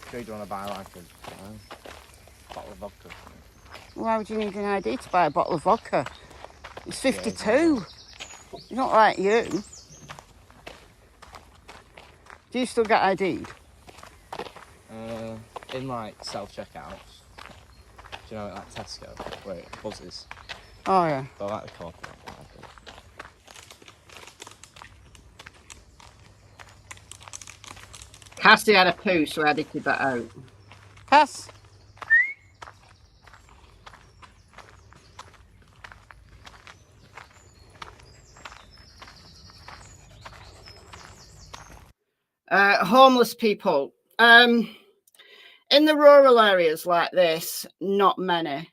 Sure, you want to buy like a bottle of vodka or something. Why would you need an ID to buy a bottle of vodka? It's 52. Yeah, It's not like you. Do you still get ID'd? In like self-checkouts. Do you know, like Tesco, where it buzzes? Oh, yeah. But I like the corporate. Cassie had a poo, so I edited that out. Cass? Homeless people. In the rural areas like this, not many.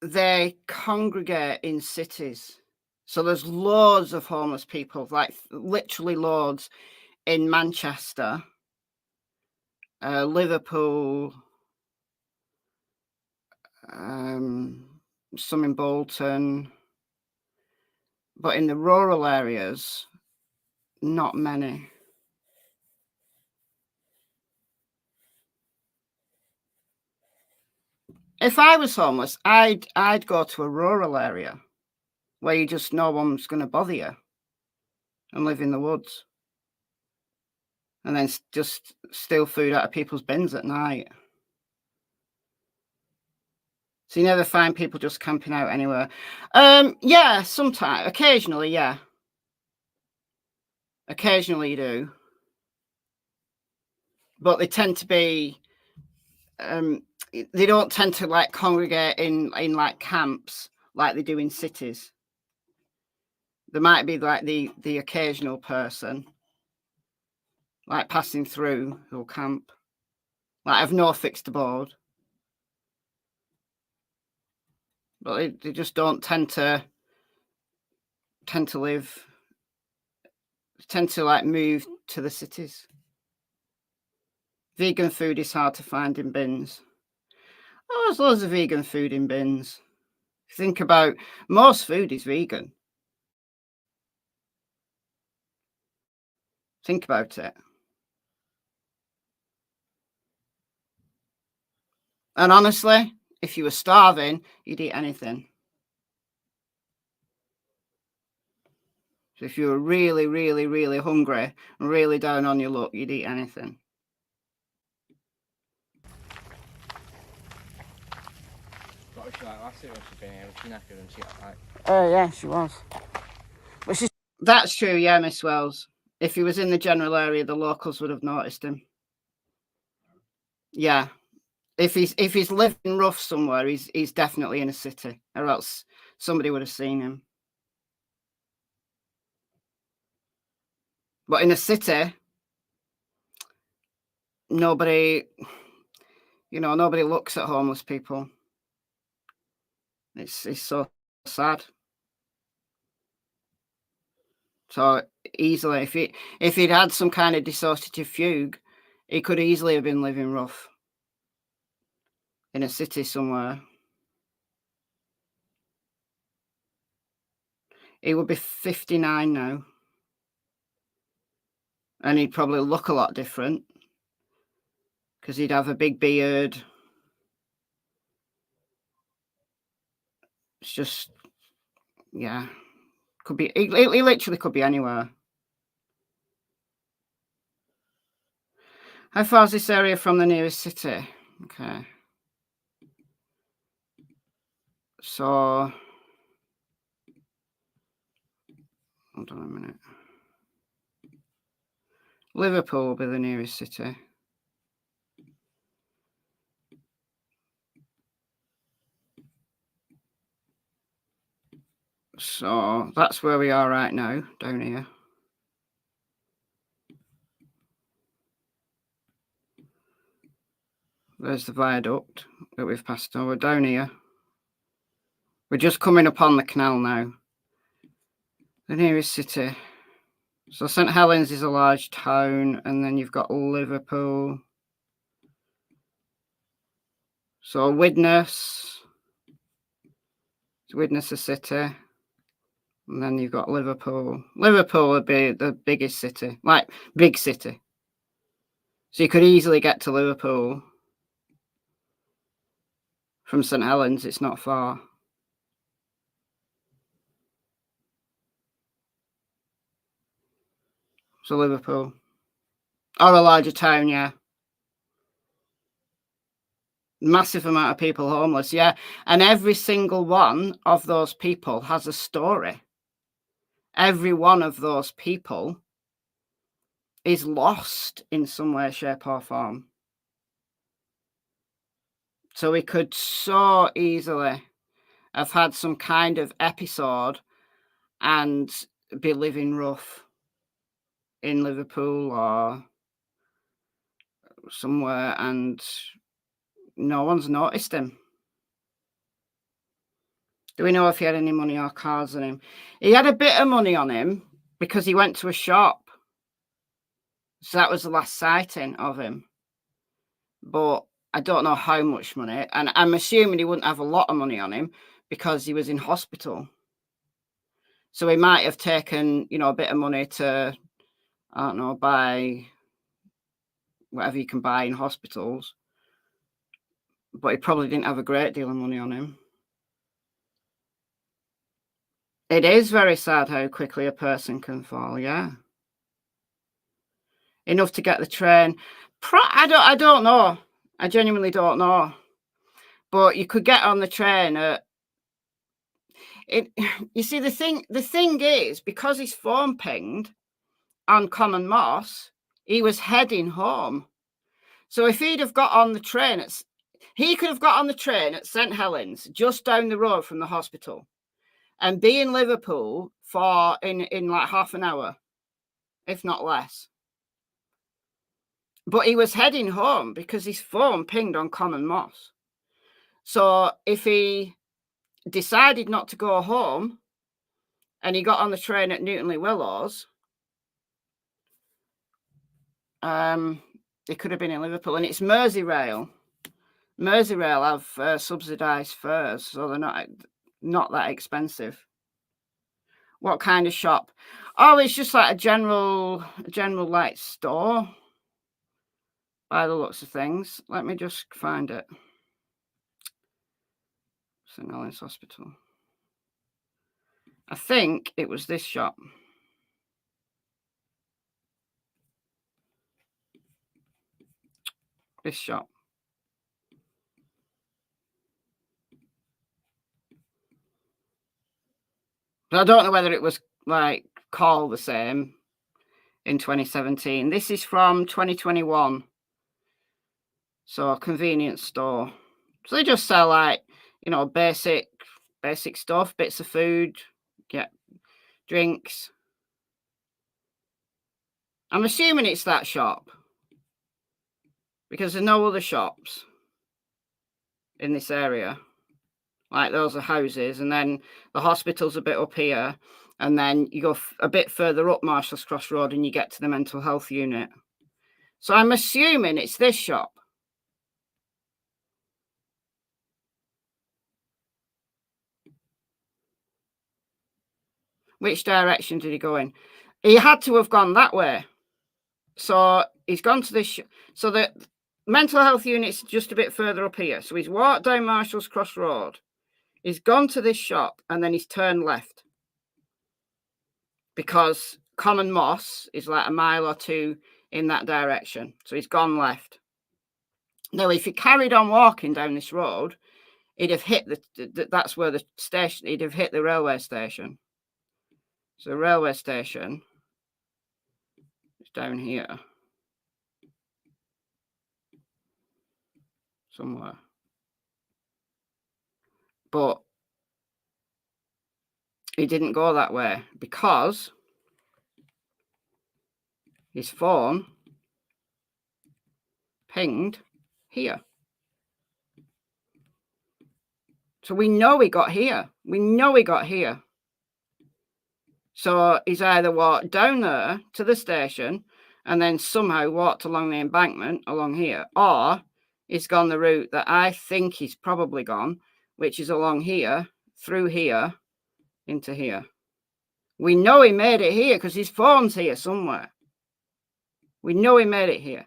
They congregate in cities. So there's loads of homeless people, like literally loads in Manchester, Liverpool, some in Bolton. But in the rural areas, not many. If I was homeless, I'd go to a rural area where you just no one's going to bother you and live in the woods. And then just steal food out of people's bins at night. So you never find people just camping out anywhere. Yeah, sometimes, occasionally, yeah. Occasionally you do. But they tend to be, they don't tend to like congregate in like camps like they do in cities. There might be like the occasional person like passing through who'll camp. Like I've no fixed abode. But they just don't tend to live, tend to like move to the cities. Vegan food is hard to find in bins. Oh, there's loads of vegan food in bins. If you think about, most food is vegan. Think about it. And honestly, if you were starving, you'd eat anything. So if you were really, really, really hungry and really down on your luck, you'd eat anything. What was she like last year when she'd been here? Was she knackered and she got like... Yeah, she was. But she's... That's true, yeah, Miss Wells. If he was in the general area, the locals would have noticed him. Yeah. If he's living rough somewhere, he's definitely in a city, or else somebody would have seen him. But in a city, nobody looks at homeless people. It's so sad. So easily, if he'd had some kind of dissociative fugue, he could easily have been living rough in a city somewhere. He would be 59 now. And he'd probably look a lot different because he'd have a big beard. It's just, yeah, could be, he literally could be anywhere. How far is this area from the nearest city? Okay. So, hold on a minute. Liverpool will be the nearest city. So that's where we are right now, down here. There's the viaduct that we've passed over down here. We're just coming up on the canal now. The nearest city. So St Helens is a large town, and then you've got Liverpool. So Widnes. Widnes a city. And then you've got Liverpool. Liverpool would be the biggest city, like big city. So you could easily get to Liverpool from St Helens. It's not far. So Liverpool. Or a larger town, yeah. Massive amount of people homeless, yeah. And every single one of those people has a story. Every one of those people is lost in some way, shape or form. So we could so easily have had some kind of episode and be living rough in Liverpool or somewhere, and no one's noticed him. Do we know if he had any money or cards on him? He had a bit of money on him because he went to a shop. So that was the last sighting of him. But I don't know how much money. And I'm assuming he wouldn't have a lot of money on him because he was in hospital. So he might have taken, you know, a bit of money to, I don't know, buy whatever you can buy in hospitals. But he probably didn't have a great deal of money on him. It is very sad how quickly a person can fall, yeah. Enough to get the train. I don't know. I genuinely don't know. But you could get on the train at it. You see, the thing is, because his phone pinged on Common Moss, he was heading home. So if he'd have got on the train, he could have got on the train at St Helens, just down the road from the hospital, and be in Liverpool for in like half an hour, if not less. But he was heading home because his phone pinged on Common Moss. So if he decided not to go home and he got on the train at Newtonley Willows, he could have been in Liverpool. And it's Merseyrail. Merseyrail have subsidised fares, so they're not that expensive. What kind of shop? Oh, it's just like a general like store, by the looks of things. Let me just find it. St Helens Hospital. I think it was this shop. This shop. I don't know whether it was like called the same in 2017. This is from 2021. So a convenience store. So they just sell like, you know, basic stuff, bits of food, get drinks. I'm assuming it's that shop because there's no other shops in this area. Like those are houses, and then the hospital's a bit up here, and then you go a bit further up Marshall's Cross Road and you get to the mental health unit. So I'm assuming it's this shop. Which direction did he go in? He had to have gone that way. So he's gone to this. So the mental health unit's just a bit further up here. So he's walked down Marshall's Cross Road. He's gone to this shop and then he's turned left. Because Common Moss is like a mile or two in that direction. So he's gone left. Now, if he carried on walking down this road, he'd have hit that's where the station, he'd have hit the railway station. So the railway station is down here. Somewhere. But he didn't go that way because his phone pinged here. So we know he got here. We know he got here. So he's either walked down there to the station and then somehow walked along the embankment along here, or he's gone the route that I think he's probably gone, which is along here, through here, into here. We know he made it here because his phone's here somewhere. We know he made it here.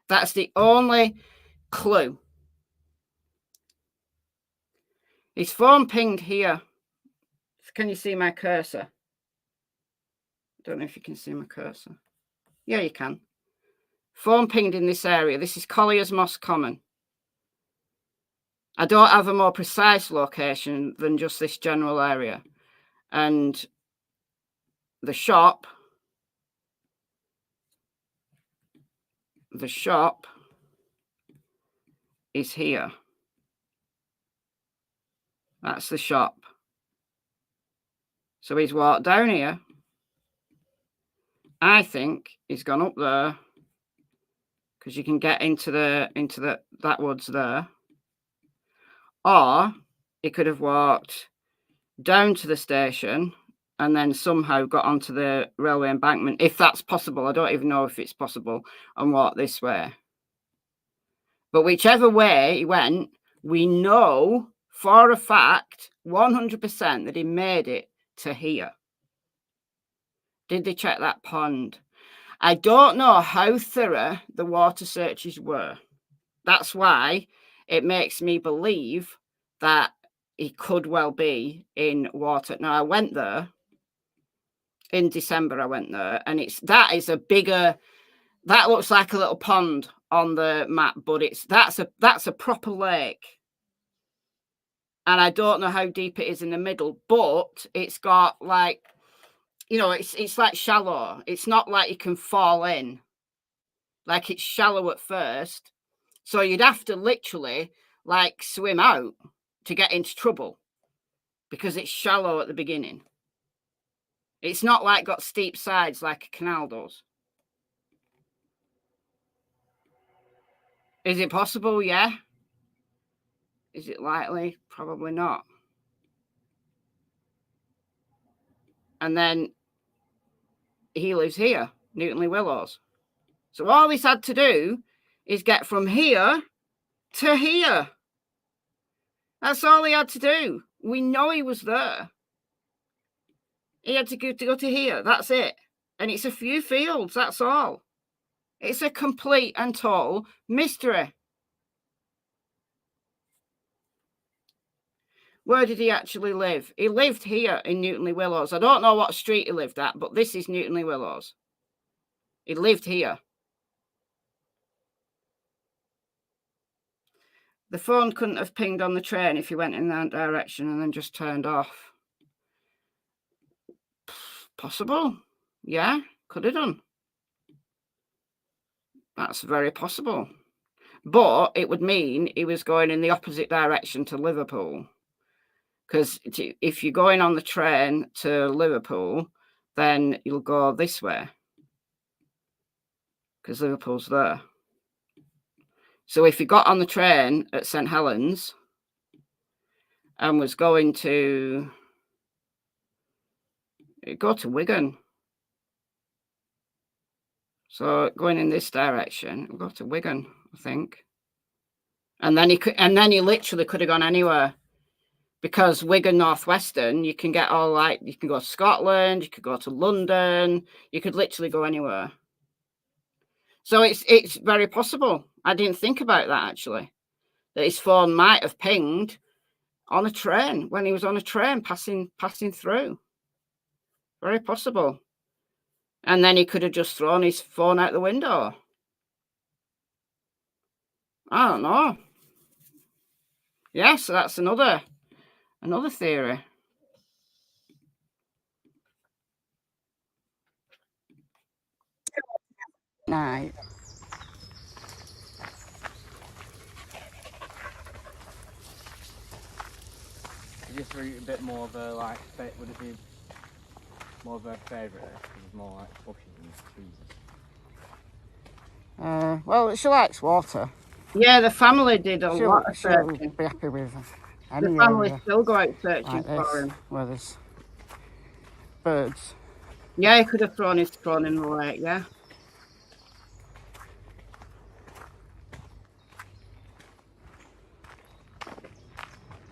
That's the only clue. His phone pinged here. Can you see my cursor? I don't know if you can see my cursor. Yeah, you can. Phone pinged in this area. This is Collier's Moss Common. I don't have a more precise location than just this general area. And the shop is here. That's the shop. So he's walked down here. I think he's gone up there because you can get into that woods there. Or he could have walked down to the station and then somehow got onto the railway embankment, if that's possible. I don't even know if it's possible, and walked this way. But whichever way he went, we know for a fact, 100%, that he made it to here. Did they check that pond? I don't know how thorough the water searches were. That's why it makes me believe that he could well be in water. Now, I went there in December. I went there, and that is a bigger. That looks like a little pond on the map, but that's a proper lake. And I don't know how deep it is in the middle, but it's got like, you know, it's like shallow. It's not like you can fall in. Like, it's shallow at first. So you'd have to literally like swim out to get into trouble because it's shallow at the beginning. It's not like got steep sides like a canal does. Is it possible? Yeah. Is it likely? Probably not. And then he lives here, Newtonley Willows. So all he's had to do is get from here to here. That's all he had to do. We know he was there. He had to go to here. That's it. And it's a few fields. That's all. It's a complete and total mystery. Where did he actually live? He lived here in Newtonley Willows. I don't know what street he lived at, but this is Newtonley Willows. He lived here. The phone couldn't have pinged on the train if he went in that direction and then just turned off. Possible. Yeah, could have done. That's very possible. But it would mean he was going in the opposite direction to Liverpool. Because if you're going on the train to Liverpool, then you'll go this way. Because Liverpool's there. So if he got on the train at St Helens and was going to go to Wigan. So going in this direction, we'll go to Wigan, I think. And then he literally could have gone anywhere. Because Wigan Northwestern, you can get all like, you can go to Scotland, you could go to London, you could literally go anywhere. So it's very possible. I didn't think about that actually. That his phone might have pinged on a train when he was on a train passing through. Very possible. And then he could have just thrown his phone out the window. I don't know. Yeah, so that's another theory. Night. Is this route a bit more of a like? Would it be more of a favourite? Because it's more like bushes and trees. Well, she likes water. Yeah, the family did a lot of She'll searching. be happy with The any family area still go out searching like for this, him. where there's birds. Yeah, he could have thrown his phone in the lake, yeah.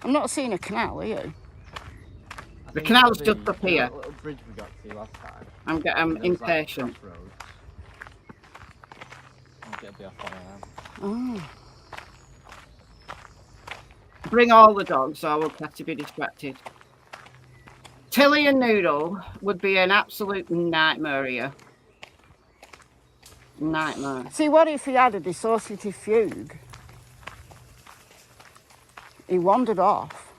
I'm not seeing a canal, are you? The canal's just up here. Little bridge we got to last time. I'm There was, like, impatient. crossroads. I'll get a bit off on Oh. Bring all the dogs, or we'll have to be distracted. Tilly and Noodle would be an absolute nightmare here. Nightmare. See, what if he had a dissociative fugue? He wandered off,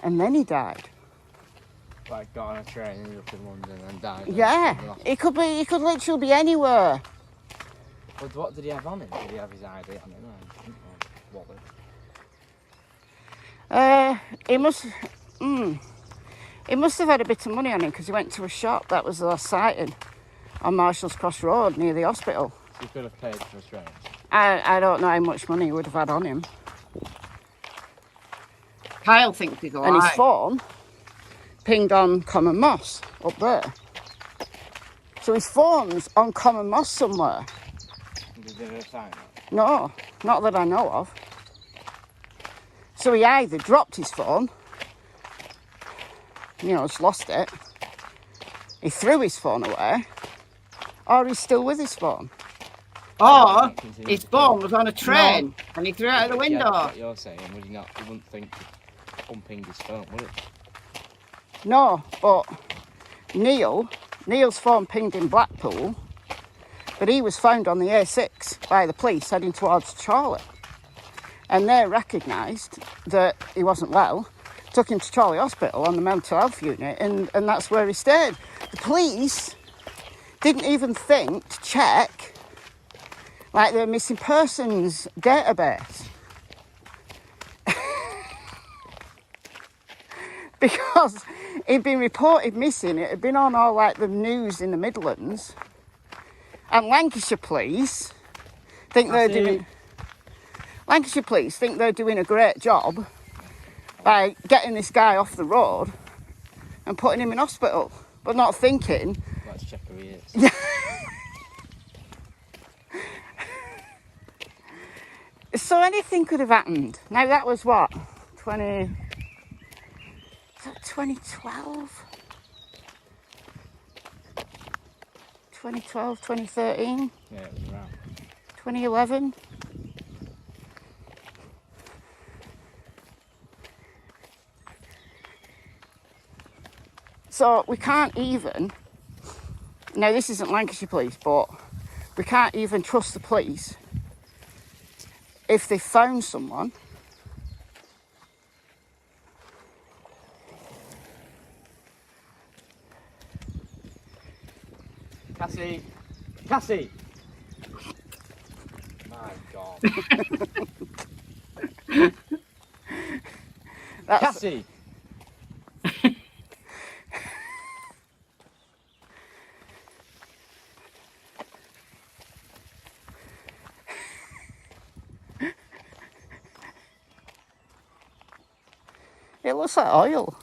and then he died. Like, got on a train, ended up in London and died. Yeah, he could literally be anywhere. But what did he have on him? Did he have his ID on him? Or wallet? He must have had a bit of money on him because he went to a shop. That was the last sighting on Marshall's Cross Road near the hospital. So he could have paid for a train. I don't know how much money he would have had on him. Kyle thinks he's alive. And his phone pinged on Common Moss up there. So his phone's on Common Moss somewhere. Did they ever sign that? No, not that I know of. So he either dropped his phone, just lost it, he threw his phone away, or he's still with his phone. Or his phone was on a train and he threw it out the window. Yeah, what you're saying, would he not? He wouldn't think of pumping his phone, would it? No, but Neil's phone pinged in Blackpool, but he was found on the A6 by the police heading towards CHORLEY. And they recognised that he wasn't well, took him to CHORLEY Hospital on the mental health unit, and that's where he stayed. The police didn't even think to check, like, the missing persons database. Because he'd been reported missing. It had been on all, like, the news in the Midlands. And Lancashire police think they're doing a great job by getting this guy off the road and putting him in hospital, but not thinking. Let's check who he is. So anything could have happened. Now that was what? 2012? 2012, 2013? Yeah, it was around. 2011? So we can't even, now this isn't Lancashire police, but we can't even trust the police if they found someone. Cassie! Cassie! My God. Cassie! It looks like oil.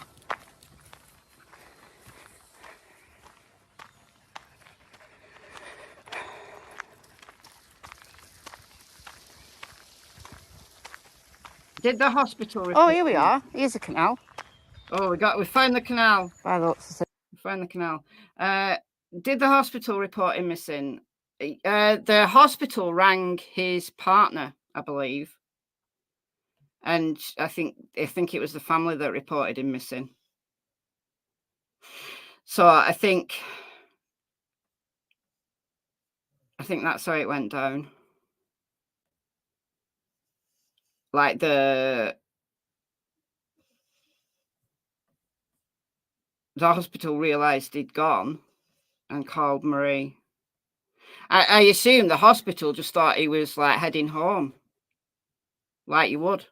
Did the hospital report? Oh, here we are. Here's a canal. Oh, we found the canal. By the looks of it. We found the canal. Did the hospital report him missing? The hospital rang his partner, I believe. And I think it was the family that reported him missing. So I think that's how it went down. Like the hospital realised he'd gone and called Marie. I assume the hospital just thought he was like heading home. Like you would.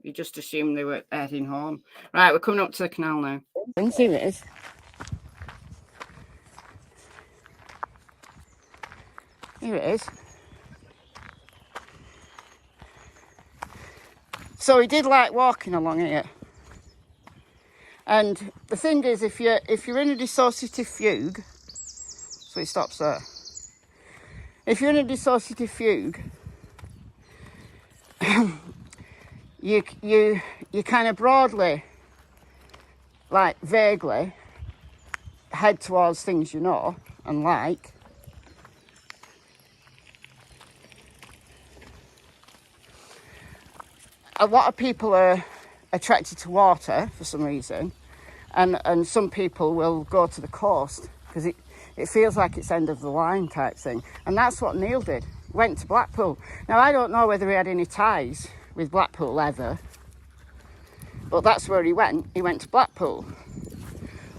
You just assume they were heading home. Right, we're coming up to the canal now. Here it is. Here it is. So he did like walking along here. And the thing is, if you're in a dissociative fugue, so it stops there. If you're in a dissociative fugue, you kind of broadly, like vaguely, head towards things you know and like. A lot of people are attracted to water for some reason, and some people will go to the coast because it feels like it's end of the line type thing. And that's what Neil did. Went to Blackpool. Now, I don't know whether he had any ties with Blackpool ever, but that's where he went. He went to Blackpool.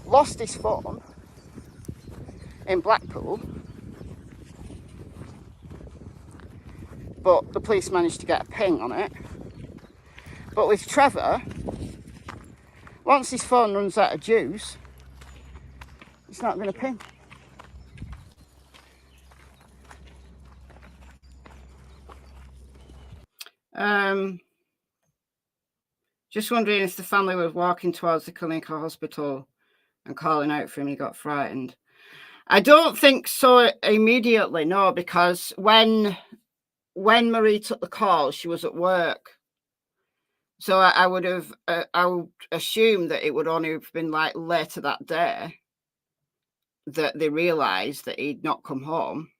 Lost his phone in Blackpool, but the police managed to get a ping on it. But with Trevor, once his phone runs out of juice, it's not going to ping. Just wondering if the family was walking towards the clinic or hospital and calling out for him, he got frightened. I don't think so immediately, no, because when Marie took the call, she was at work. So I would assume that it would only have been like later that day that they realised that he'd not come home.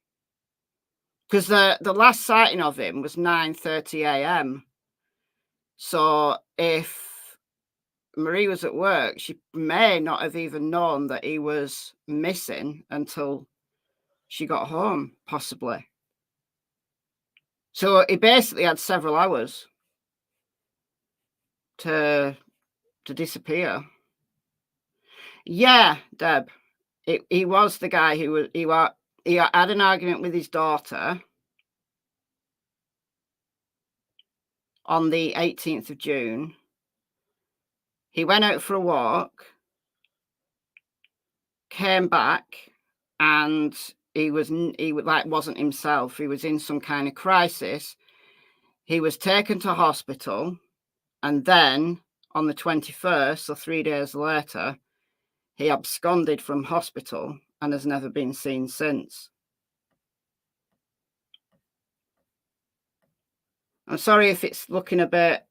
Because the last sighting of him was 9:30 a.m. So if Marie was at work, she may not have even known that he was missing until she got home, possibly. So he basically had several hours to disappear. Yeah, Deb, he was the guy who he had an argument with his daughter on the 18th of June. He went out for a walk, came back, and he wasn't himself. He was in some kind of crisis. He was taken to hospital, and then on the 21st, so 3 days later, he absconded from hospital and has never been seen since. I'm sorry if it's looking a bit,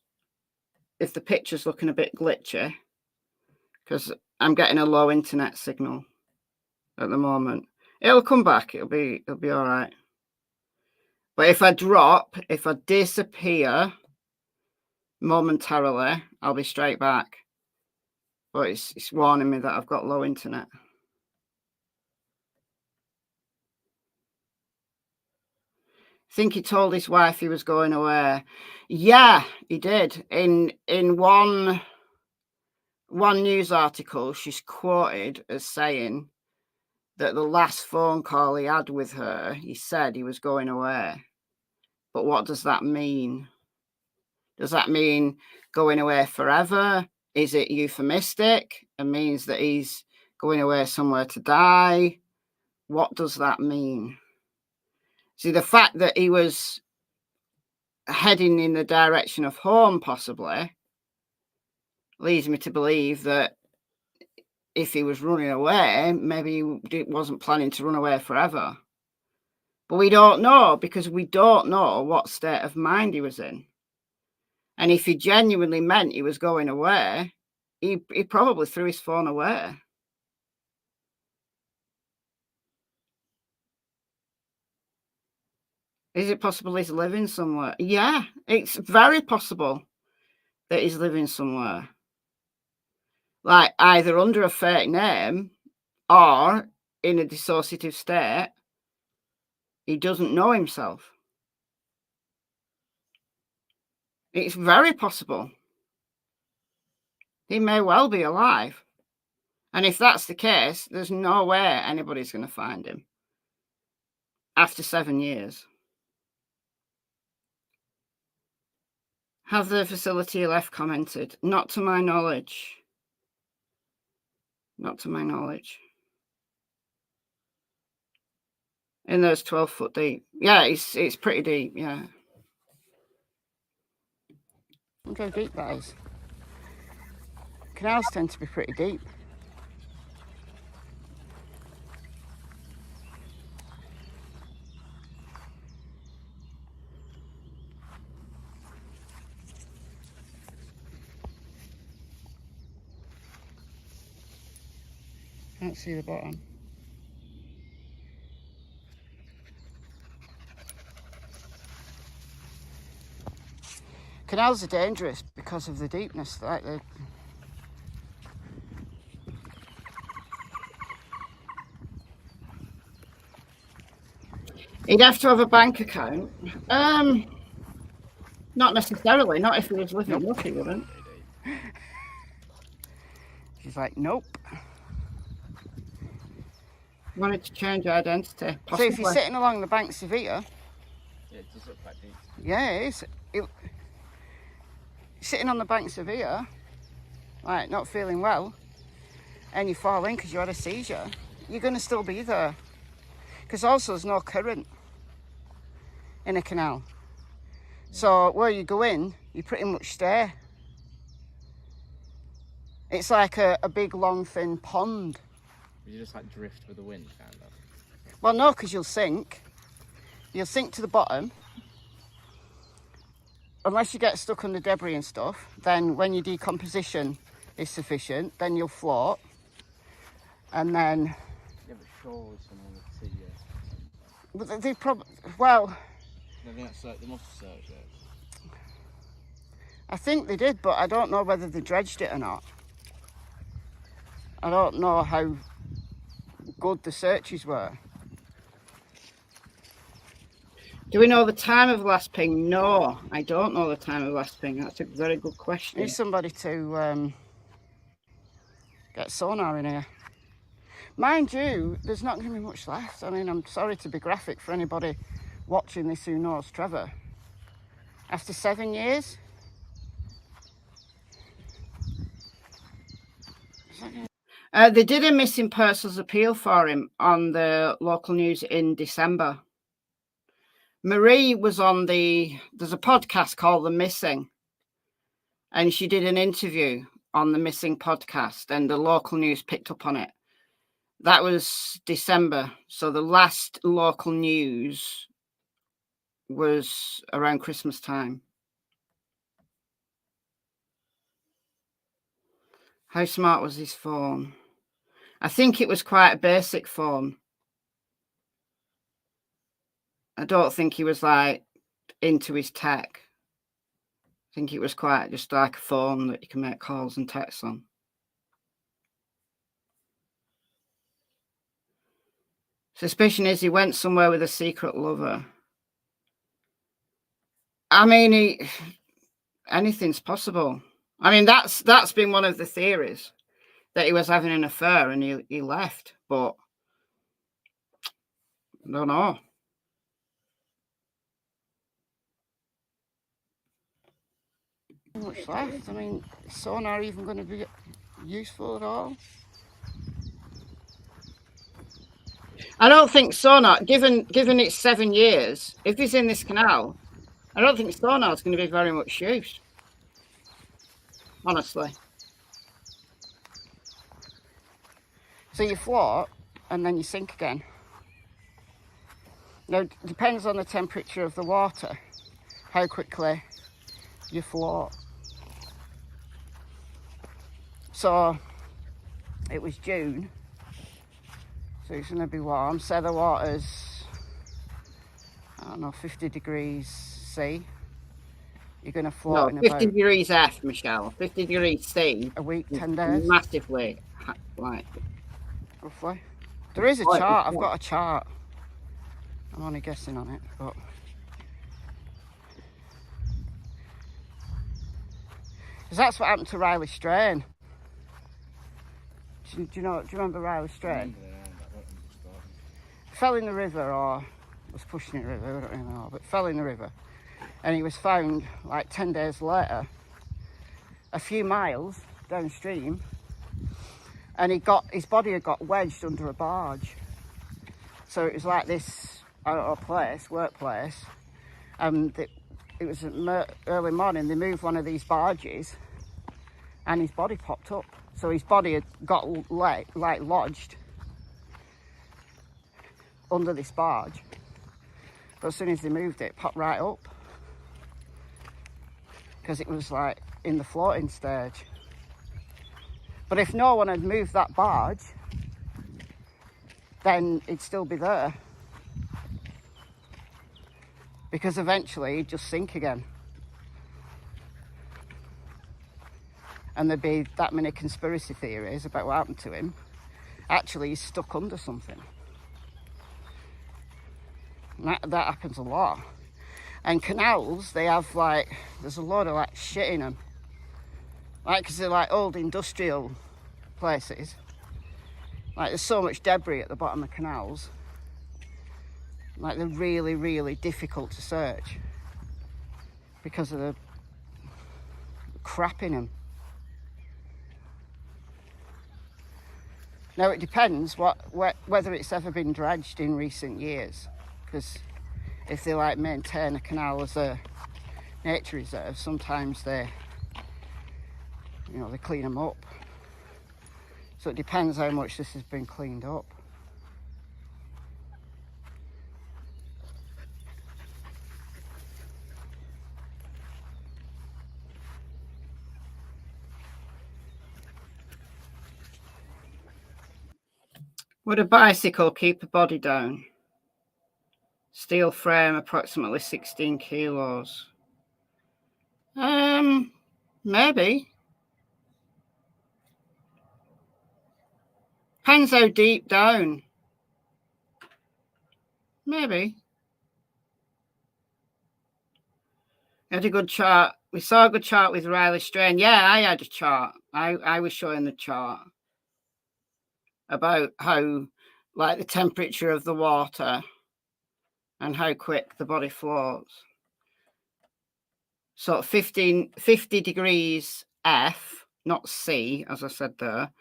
if the picture's looking a bit glitchy, because I'm getting a low internet signal at the moment. It'll come back. It'll be all right. But if I disappear momentarily, I'll be straight back. But it's warning me that I've got low internet. I think he told his wife he was going away. Yeah, he did. In one news article, she's quoted as saying that the last phone call he had with her, he said he was going away. But what does that mean? Does that mean going away forever? Is it euphemistic? It means that he's going away somewhere to die. What does that mean? See, the fact that he was heading in the direction of home possibly leads me to believe that if he was running away, maybe he wasn't planning to run away forever. But we don't know, because we don't know what state of mind he was in. And if he genuinely meant he was going away, he probably threw his phone away. Is it possible he's living somewhere? Yeah, it's very possible that he's living somewhere. Like either under a fake name or in a dissociative state. He doesn't know himself. It's very possible. He may well be alive. And if that's the case, there's no way anybody's going to find him after 7 years. Have the facility left commented? Not to my knowledge. Not to my knowledge. And there's 12 foot deep. Yeah, it's pretty deep, yeah. Look how deep that is. Canals tend to be pretty deep. Can't see the bottom. Canals are dangerous because of the deepness, like the... He'd have to have a bank account. Not necessarily, not if he was living Nope. lucky, wouldn't. She's like, nope. Wanted to change identity. So if you're sitting along the banks of here... Yeah, it does look quite deep. Yeah, it is. Sitting on the banks of here, like not feeling well, and you fall in because you had a seizure, you're going to still be there. Because also there's no current in a canal. So where you go in, you pretty much stay. It's like a big, long, thin pond. You just like drift with the wind, kind of. Well, no, because you'll sink. You'll sink to the bottom. Unless you get stuck under debris and stuff, then when your decomposition is sufficient, then you'll float. And then... Yeah, but surely someone would see you. But they probably... Well... I think they must have searched it. I think they did, but I don't know whether they dredged it or not. I don't know how good the searches were. Do we know the time of last ping? No, I don't know the time of last ping. That's a very good question. Need somebody to get sonar in here. Mind you, there's not going to be much left. I mean, I'm sorry to be graphic for anybody watching this who knows Trevor. After 7 years... They did a missing persons appeal for him on the local news in December. Marie was on there's a podcast called The Missing, and she did an interview on the Missing podcast, and the local news picked up on it. That was December, so the last local news was around Christmas time. How smart was his phone? I think it was quite a basic phone. I don't think he was like into his tech. I think it was quite just like a phone that you can make calls and texts on. Suspicion is he went somewhere with a secret lover. I mean, anything's possible. I mean, that's been one of the theories, that he was having an affair and he left, but I don't know. Much left. I mean, is sonar even going to be useful at all? I don't think sonar, given it's 7 years, if he's in this canal, I don't think sonar's going to be very much use. Honestly. So you float and then you sink again. Now, it depends on the temperature of the water, how quickly you float. So it was June, so it's going to be warm. Say the water's, I don't know, 50 degrees C. You're going to float in 50 about degrees F, Michelle. 50 degrees C. a week, 10 days. Massively, like. Roughly. There is a Right, chart. I've got a chart. I'm only guessing on it, but because that's what happened to Riley Strain. Do you remember Riley Strain? Fell in the river, or was pushing the river, I don't really know, but fell in the river, and he was found like 10 days later, a few miles downstream. And his body had got wedged under a barge. So it was like this, I don't know, workplace. And it was early morning, they moved one of these barges and his body popped up. So his body had got lodged under this barge. But as soon as they moved it, popped right up. Because it was like in the floating stage. But if no one had moved that barge, then he'd still be there. Because eventually he'd just sink again. And there'd be that many conspiracy theories about what happened to him. Actually, he's stuck under something. And that happens a lot. And canals, they have like, there's a load of like shit in them. Like, because they're like old industrial places. Like, there's so much debris at the bottom of canals. Like, they're really, really difficult to search because of the crap in them. Now, it depends whether it's ever been dredged in recent years, because if they like maintain a canal as a nature reserve, sometimes they clean them up. So it depends how much this has been cleaned up. Would a bicycle keep a body down? Steel frame, approximately 16 kilos. Maybe. Depends how deep down. Maybe. Had a good chart. We saw a good chart with Riley Strain. Yeah, I had a chart. I was showing the chart about how, like, the temperature of the water and how quick the body floats. So 50 degrees F, not C, as I said there,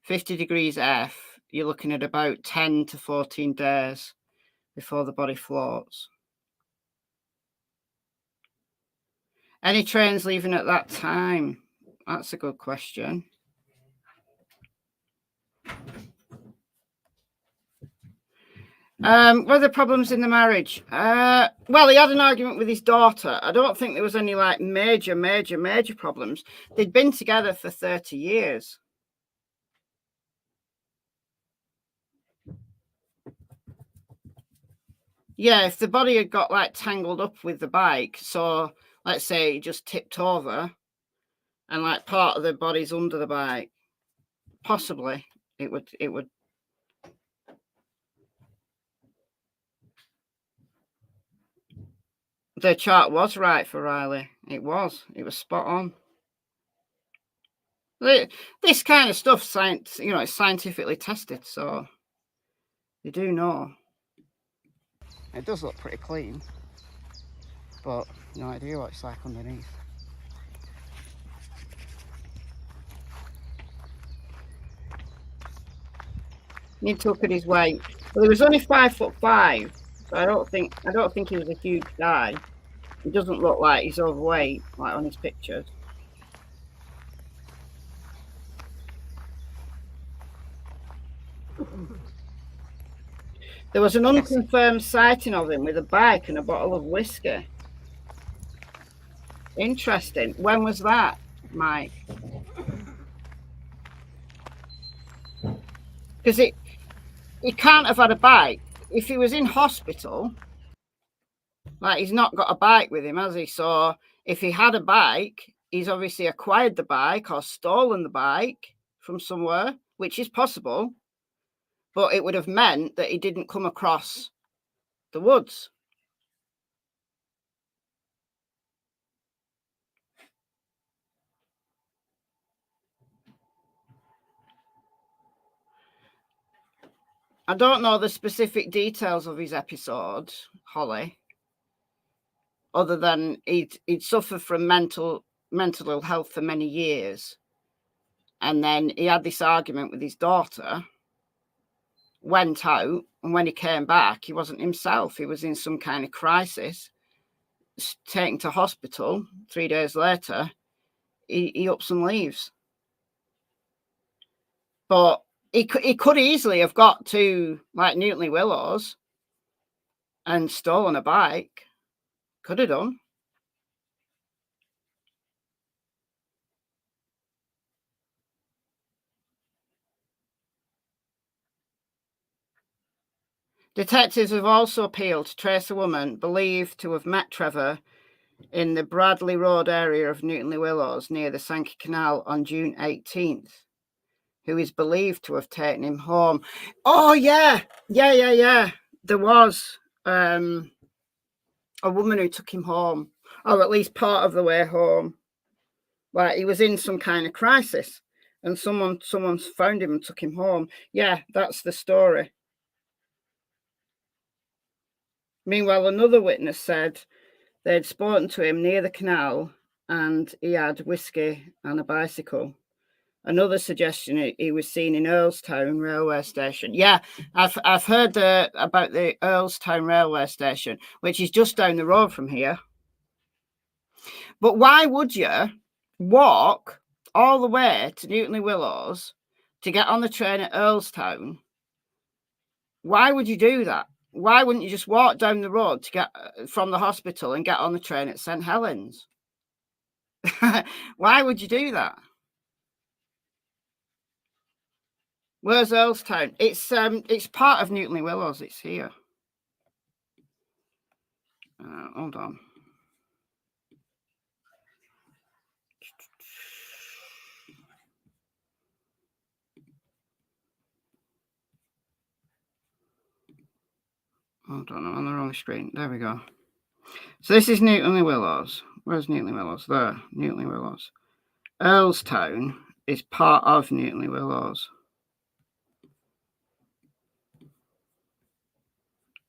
50 degrees F, you're looking at about 10 to 14 days before the body floats. Any trains leaving at that time? That's a good question. Were there problems in the marriage? Well, he had an argument with his daughter. I don't think there was any like major problems. They'd been together for 30 years. Yeah, if the body had got like tangled up with the bike, so let's say it just tipped over and like part of the body's under the bike, possibly it would. The chart was right for Riley. It was spot on. This kind of stuff, science, it's scientifically tested, so you do know. It does look pretty clean, but no idea what it's like underneath. Need to look at his weight. Well, he was only 5'5", so I don't think he was a huge guy. He doesn't look like he's overweight, like on his pictures. There was an unconfirmed sighting of him with a bike and a bottle of whiskey. Interesting. When was that, Mike? Because he can't have had a bike. If he was in hospital, like, he's not got a bike with him, has he? So if he had a bike, he's obviously acquired the bike or stolen the bike from somewhere, which is possible. But it would have meant that he didn't come across the woods. I don't know the specific details of his episode, Holly, other than he'd suffered from mental ill health for many years. And then he had this argument with his daughter, went out, and when he came back, he wasn't himself. He was in some kind of crisis, taken to hospital. 3 days later, he ups and leaves. But he could easily have got to like Newtonley Willows and stolen a bike. Could have done. Detectives have also appealed to trace a woman believed to have met Trevor in the Bradley Road area of Newtonley-Willows near the Sankey Canal on June 18th, who is believed to have taken him home. Oh, yeah. There was a woman who took him home, or at least part of the way home. Like, he was in some kind of crisis, and someone found him and took him home. Yeah, that's the story. Meanwhile, another witness said they'd spoken to him near the canal and he had whiskey and a bicycle. Another suggestion, he was seen in Earlstown railway station. Yeah, I've heard about the Earlstown railway station, which is just down the road from here. But why would you walk all the way to Newtonley-Willows to get on the train at Earlstown? Why would you do that? Why wouldn't you just walk down the road to get from the hospital and get on the train at St Helens? Why would you do that? Where's Earlstown? It's part of Newtonley-Willows. It's here. Hold on. Hold on, I'm on the wrong screen. There we go. So this is Newtonley-Willows. Where's Newtonley-Willows? There, Newtonley-Willows. Earlstown is part of Newtonley-Willows.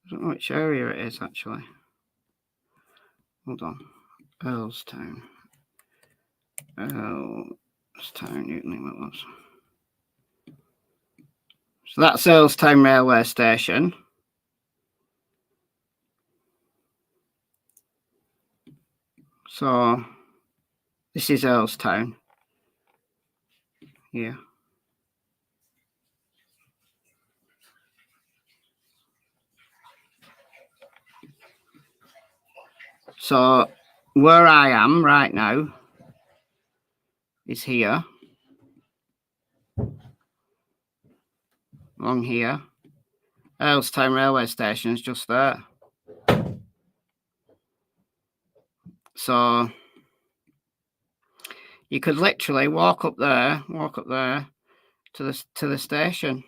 I don't know which area it is, actually. Hold on. Earlstown. Earlstown, Newtonley-Willows. So that's Earlstown railway station. So this is Earlstown. Yeah. So where I am right now is here. Along here. Earlstown railway station is just there. So you could literally walk up there to the station.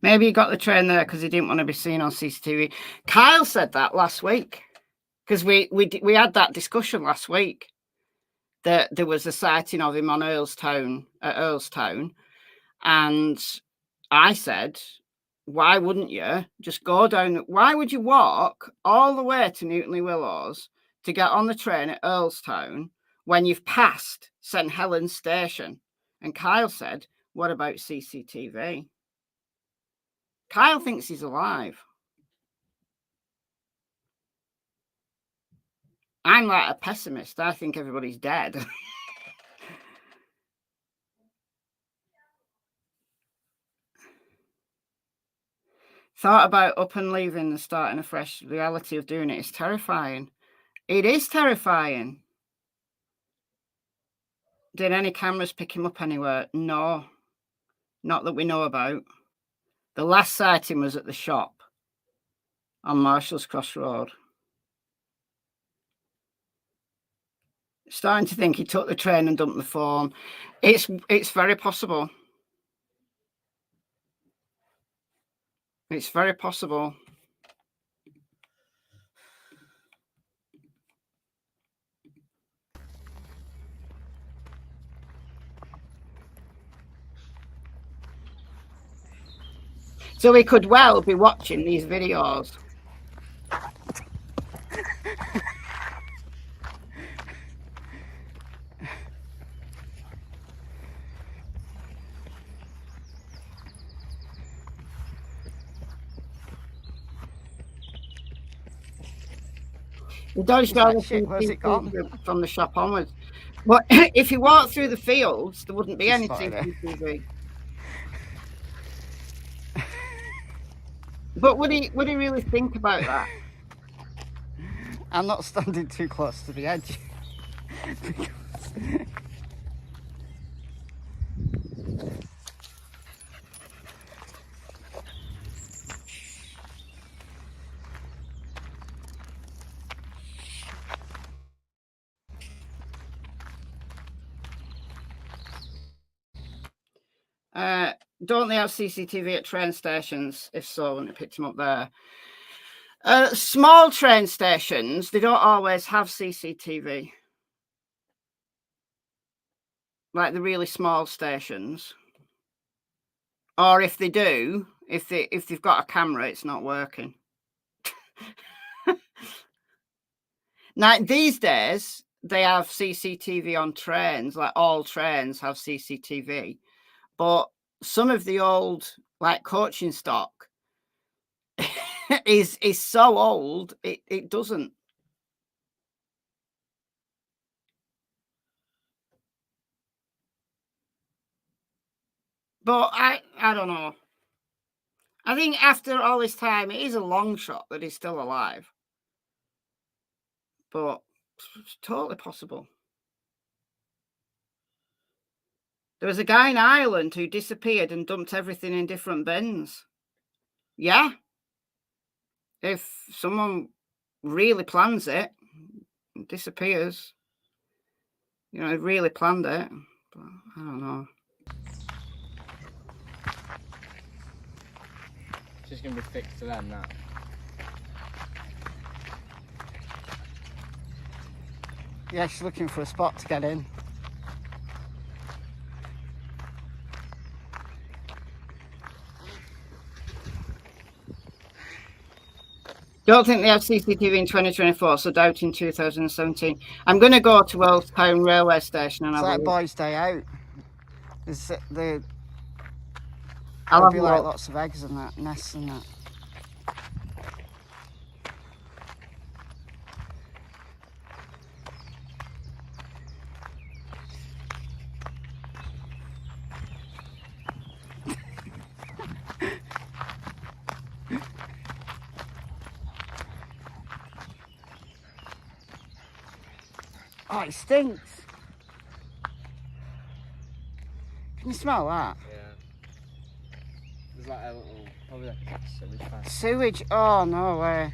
Maybe he got the train there because he didn't want to be seen on CCTV. Kyle said that last week because we had that discussion last week that there was a sighting of him on Earlstown at Earlstown, and I said, why wouldn't you just go down? Why would you walk all the way to Newtonley-Willows to get on the train at Earlstown when you've passed St Helens station? And Kyle said, what about CCTV? Kyle thinks he's alive. I'm like a pessimist. I think everybody's dead. Thought about up and leaving and starting afresh. The reality of doing it is terrifying. It is terrifying. Did any cameras pick him up anywhere? No. Not that we know about. The last sighting was at the shop on Marshall's Cross Road. Starting to think he took the train and dumped the phone. It's very possible. It's very possible. So he could well be watching these videos. The dodge from the shop onwards. But if you walk through the fields, there wouldn't be any CCTV. But would he really think about that? I'm not standing too close to the edge. Don't they have CCTV at train stations? If so, wouldn't it picked him up there? Small train stations, they don't always have CCTV. Like the really small stations. Or if they do, if they've got a camera, it's not working. Now, these days, they have CCTV on trains, like all trains have CCTV. But some of the old, like, coaching stock is so old, it doesn't. But I don't know. I think after all this time, it is a long shot that he's still alive. But it's totally possible. There was a guy in Ireland who disappeared and dumped everything in different bins. Yeah. If someone really plans it, it disappears. You know, really planned it. But I don't know. It's just going to be fixed to them now. Yeah, she's looking for a spot to get in. Don't think they have CCTV in 2024, so doubt in 2017. I'm going to go to Wellstown Railway Station and It's have like a look. Boys' Day Out. There'll I'll be have a like look. lots of eggs and that, nests and that. Oh, it stinks. Can you smell that? Yeah. There's like a little, probably like a sewage pipe. Sewage? Oh, no way.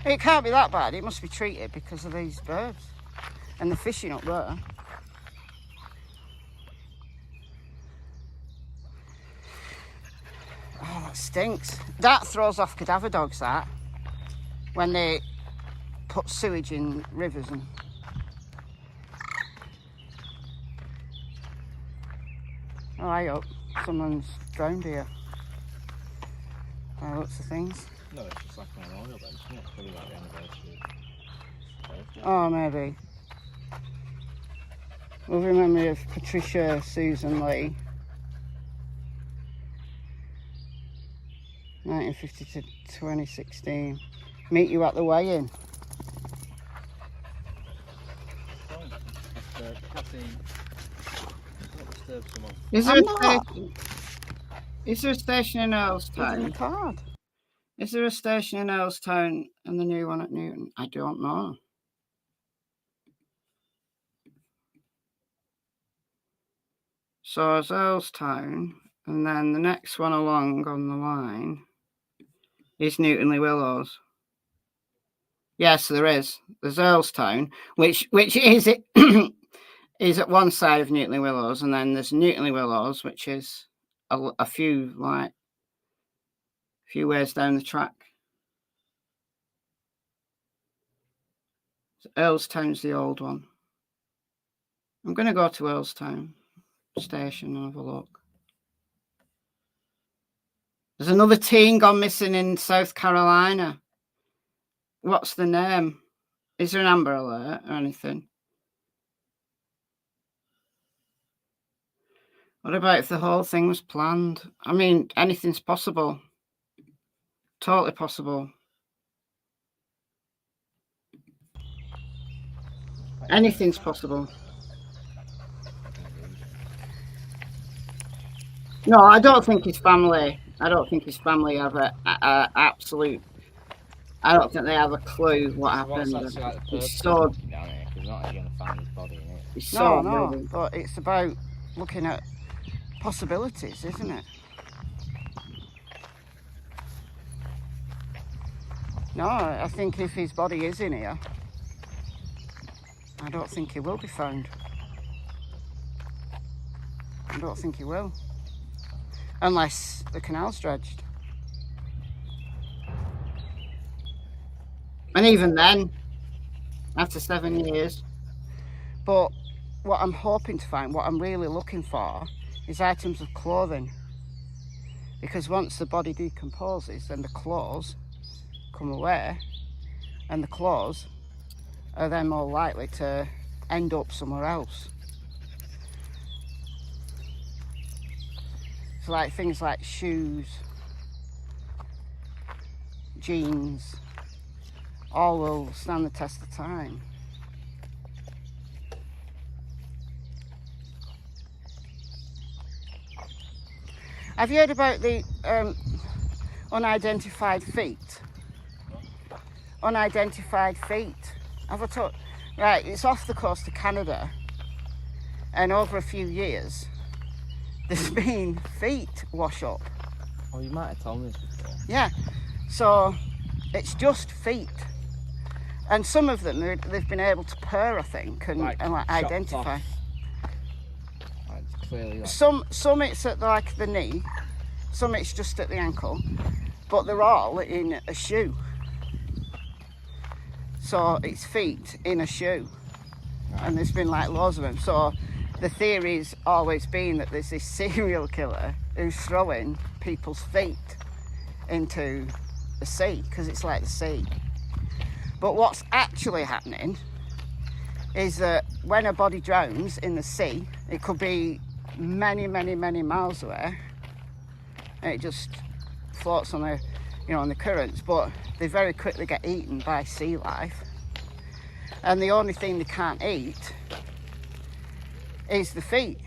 It can't be that bad. It must be treated because of these birds. And the fishing up there. Oh, that stinks. That throws off cadaver dogs, that. When they put sewage in rivers and... Oh, I hope someone's drowned here. Lots of things. No, it's just like an oil bench, isn't it? It's probably like the anniversary. Oh, maybe. Lovely memory of Patricia Susan Lee. 1950 to 2016. Meet you at the weigh-in. Cassie, don't disturb someone. Is there, I'm a not. is there a station in Give me Earlstown? a card. Is there a station in Earlstown and the new one at Newton? I don't know. So it's Earlstown, and then the next one along on the line is Newtonley Willows. Yes, there is. There's Earlstown, which is it is at one side of Newtonley Willows, and then there's Newtonley Willows, which is a few ways down the track. So Earlstown's the old one. I'm going to go to Earlstown Station and have a look. There's another teen gone missing in South Carolina. What's the name? Is there an Amber Alert or anything? What about if the whole thing was planned? I mean, anything's possible. Totally possible. Anything's possible. No, I don't think his family. I don't think his family have a absolute. I don't think they have a clue what happened. What's actually like the It's purpose so. of looking down here? Because you're not actually going to find his body in it. It's No, so no, moving. but it's about looking at possibilities, isn't it? No, I think if his body is in here, I don't think he will be found. I don't think he will. unless the canal's dredged. And even then, after 7 years. But what I'm hoping to find, what I'm really looking for, is items of clothing. Because once the body decomposes, then the claws come away, and the claws are then more likely to end up somewhere else. So like things like shoes, jeans, all will stand the test of time. Have you heard about the unidentified feet? Unidentified feet. Have I told? Right, it's off the coast of Canada, and over a few years, there's been feet wash up. Oh, you might have told me this before. Yeah, so it's just feet, and some of them they've been able to purr, I think, and like identify. Clearly, like... Some it's at like the knee, some it's just at the ankle, but they're all in a shoe. So it's feet in a shoe, and there's been like loads of them. So the theory's always been that there's this serial killer who's throwing people's feet into the sea, because it's like the sea. But what's actually happening is that when a body drowns in the sea, it could be many, many, many miles away, and it just floats on the, on the currents, but they very quickly get eaten by sea life, and the only thing they can't eat is the feet.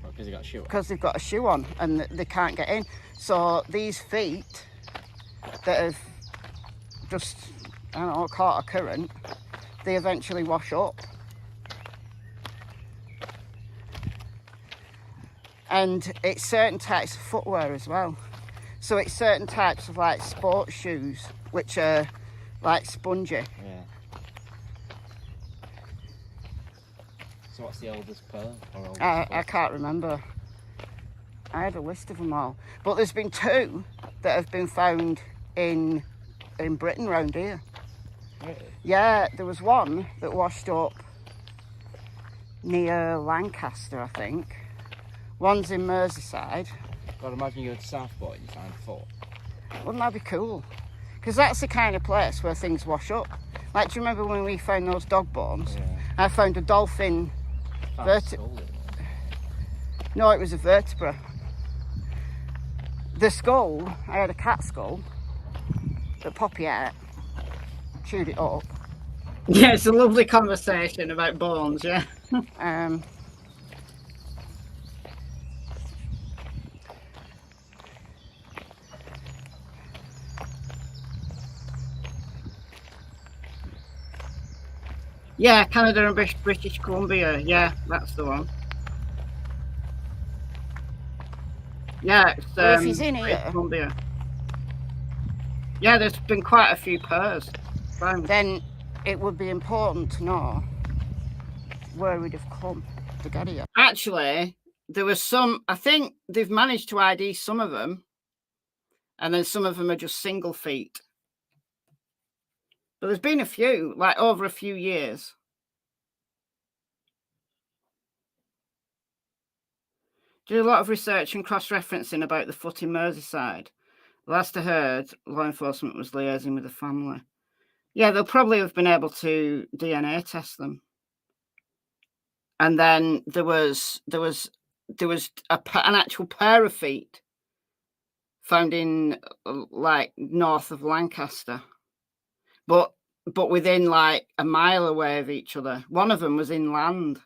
Because they got a shoe on. Because they've got a shoe on and they can't get in. So these feet that have just, I don't know, caught a current, they eventually wash up. And it's certain types of footwear as well. So it's certain types of like sports shoes, which are like spongy. Yeah. So what's the oldest pearl? I can't remember. I had a list of them all. But there's been 2 that have been found in Britain round here. Really? Yeah, there was one that washed up near Lancaster, I think. One's in Merseyside. God, imagine you go to Southport and you find a foot. Wouldn't that be cool? Because that's the kind of place where things wash up. Like, do you remember when we found those dog bones? Yeah. I found a dolphin No, it was a vertebra. The skull, I had a cat skull that Poppy ate, chewed it up. Yeah, it's a lovely conversation about bones, yeah. Yeah, Canada and British Columbia. Yeah, that's the one. Yeah, it's Well, if he's in British here, Columbia. Yeah, there's been quite a few pairs found. then it would be important to know where we'd have come to get here. Actually, there was some, I think they've managed to ID some of them, and then some of them are just single feet. But there's been a few, like over a few years. Did a lot of research and cross-referencing about the foot in Merseyside. Last I heard, law enforcement was liaising with the family. Yeah, they'll probably have been able to DNA test them. And then there was an actual pair of feet found in like north of Lancaster, but within like a mile away of each other. One of them was inland.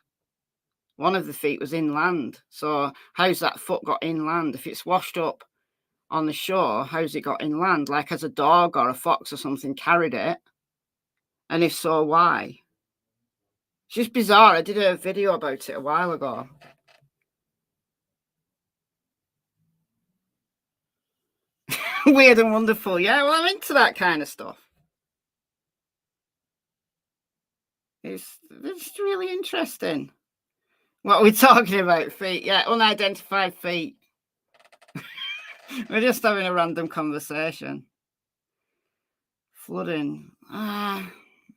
One of the feet was inland. So how's that foot got inland? If it's washed up on the shore, how's it got inland? Like has a dog or a fox or something carried it? And if so, why? It's just bizarre. I did a video about it a while ago. Weird and wonderful. Yeah, well, I'm into that kind of stuff. It's really interesting. What are we talking about? Feet? Yeah, unidentified feet. We're just having a random conversation. Flooding. I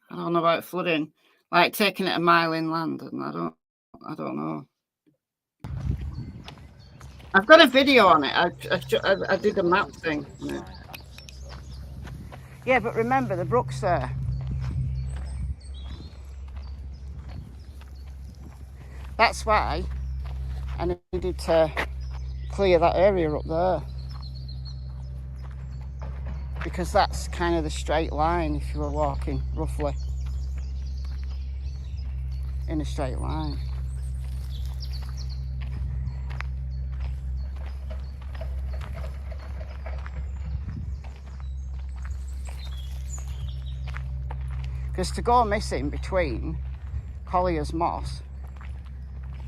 don't know about flooding. Like taking it a mile inland, and I don't know. I've got a video on it. I did a map thing on it. Yeah, but remember the brook's there. That's why I needed to clear that area up there. Because that's kind of the straight line if you were walking roughly in a straight line. Because to go missing between Collier's Moss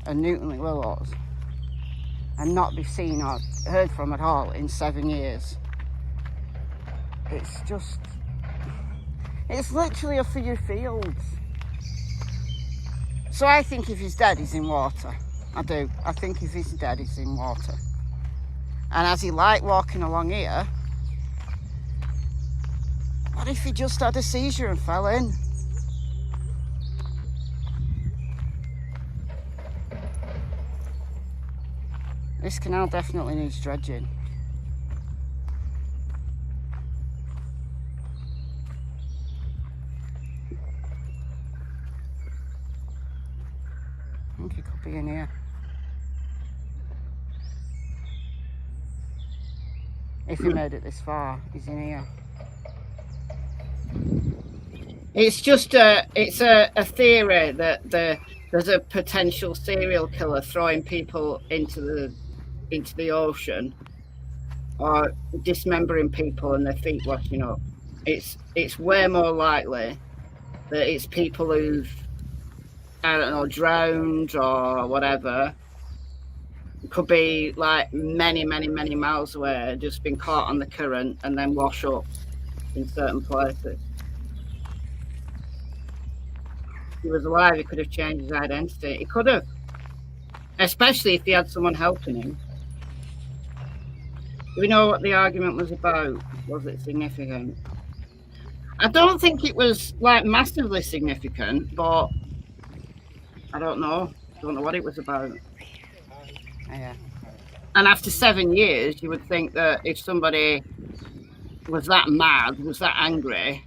and Newtonley Willows and not be seen or heard from at all in 7 years, it's just, it's literally a for your fields. So I think if he's dead, he's in water. I do. I think if he's dead, he's in water. And as he liked walking along here, what if he just had a seizure and fell in? This canal definitely needs dredging. I think he could be in here. If he made it this far, he's in here. It's just it's a theory that there's a potential serial killer throwing people into the ocean or dismembering people and their feet washing up. It's way more likely that it's people who've, I don't know, drowned or whatever. It could be like many miles away, just been caught on the current and then wash up in certain places. If he was alive, he could have changed his identity. He could have, especially if he had someone helping him. Do we know what the argument was about? Was it significant? I don't think it was like massively significant, but I don't know. Don't know what it was about. Yeah. And after 7 years, you would think that if somebody was that mad, was that angry,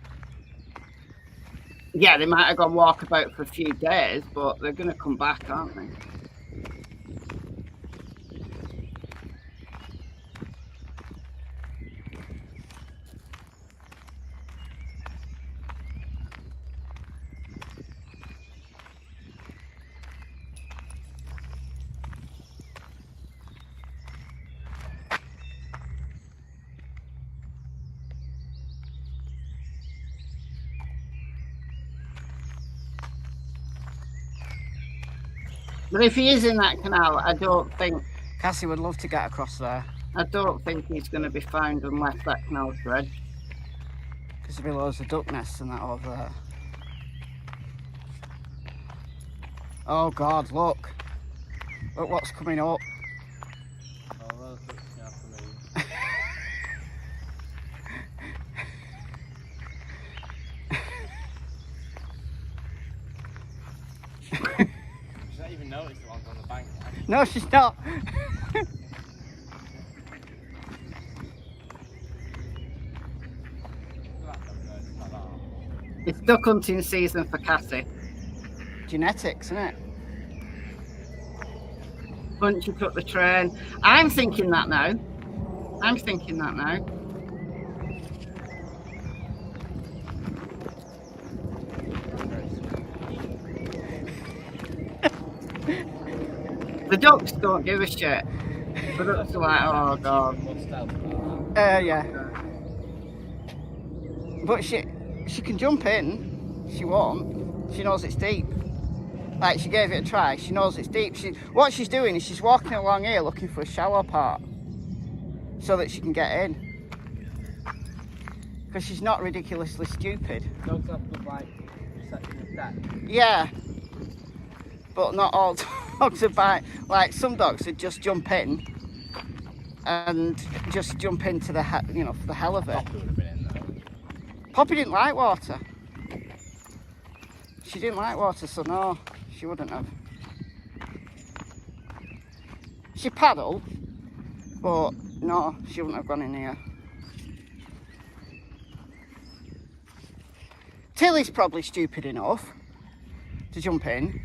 yeah, they might have gone walkabout for a few days, but they're going to come back, aren't they? But if he is in that canal, I don't think... Cassie would love to get across there. I don't think he's going to be found unless that canal's dredged. Because there'll be loads of duck nests and that over there. Oh God, look. Look what's coming up. Oh, well, it's enough for me. She's not even noticed the ones on the bank. No, she's not. It's duck hunting season for Cassie. Genetics, isn't it? Bunch took the train. I'm thinking that now. The ducks don't give a shit. The ducks are like, oh God. Yeah. But she can jump in. She won't. She knows it's deep. Like, she gave it a try. She knows it's deep. What she's doing is she's walking along here looking for a shallow part so that she can get in. Because she's not ridiculously stupid. Dogs have good, like, perception of depth. Yeah. But not all dogs are like some dogs would just jump in and just jump into the, you know, for the hell of it. Poppy would have been in there. Poppy didn't like water. She didn't like water, so no, she wouldn't have. She paddled, but no, she wouldn't have gone in here. Tilly's probably stupid enough to jump in.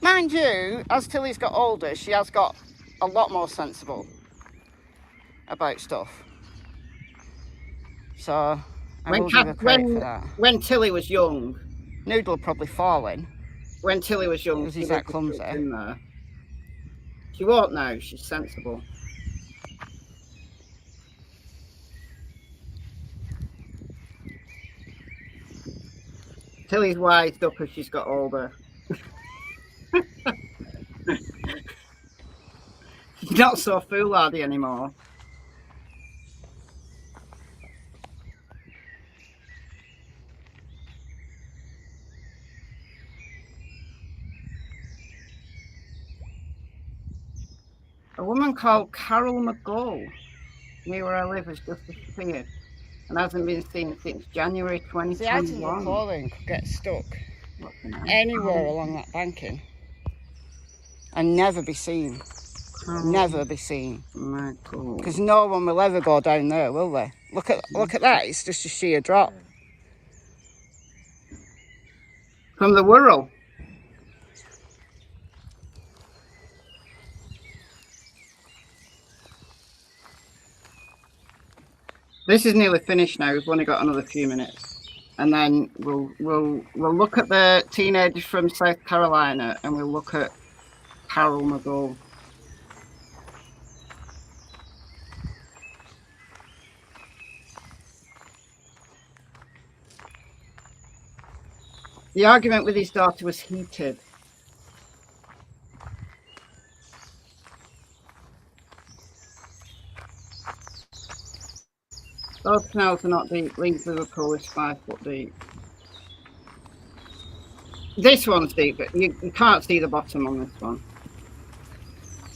Mind you, as Tilly's got older, she has got a lot more sensible about stuff. So I will give her credit for that. When Tilly was young, Noodle will probably fall in. when Tilly was young, Because he's that clumsy. in there. She won't now. She's sensible. Tilly's wised up as she's got older. She's not so foolhardy anymore. A woman called Carol McGull, near where I live, has just disappeared and hasn't been seen since January The items of 2021. clothing could get stuck What's the name? anywhere along that banking and never be seen. Never be seen. Michael. Because no one will ever go down there, will they? Look at that. It's just a sheer drop. From the Wirral. This is nearly finished now. We've only got another few minutes, and then we'll look at the teenager from South Carolina, and we'll look at Carol McGull. The argument with his daughter was heated. Those canals are not deep. Leeds Liverpool is 5 foot deep. This one's deep, but you can't see the bottom on this one.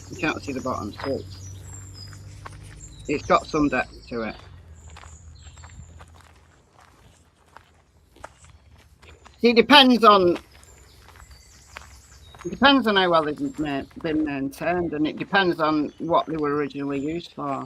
You can't see the bottom, so it's got some depth to it. See, it depends on how well they've been maintained, and it depends on what they were originally used for.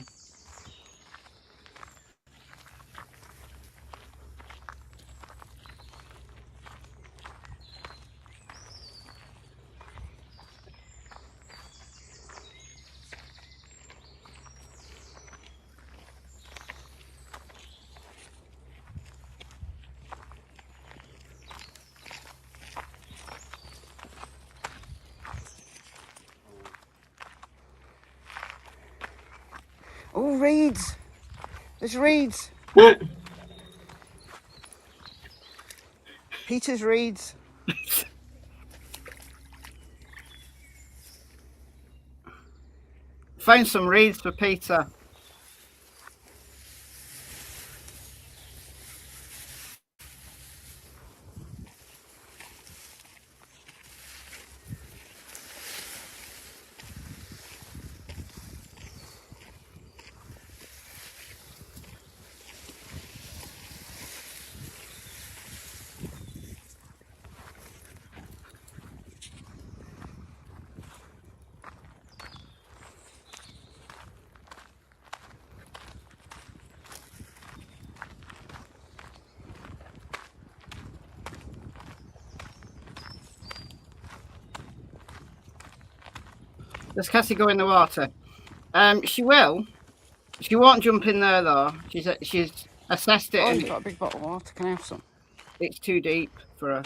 Oh, reeds. There's reeds. Peter's reeds. Found some reeds for Peter. Does Cassie go in the water? She will. She won't jump in there though. She's assessed it. Oh, And you've got a big bottle of water. Can I have some? it's too deep for her.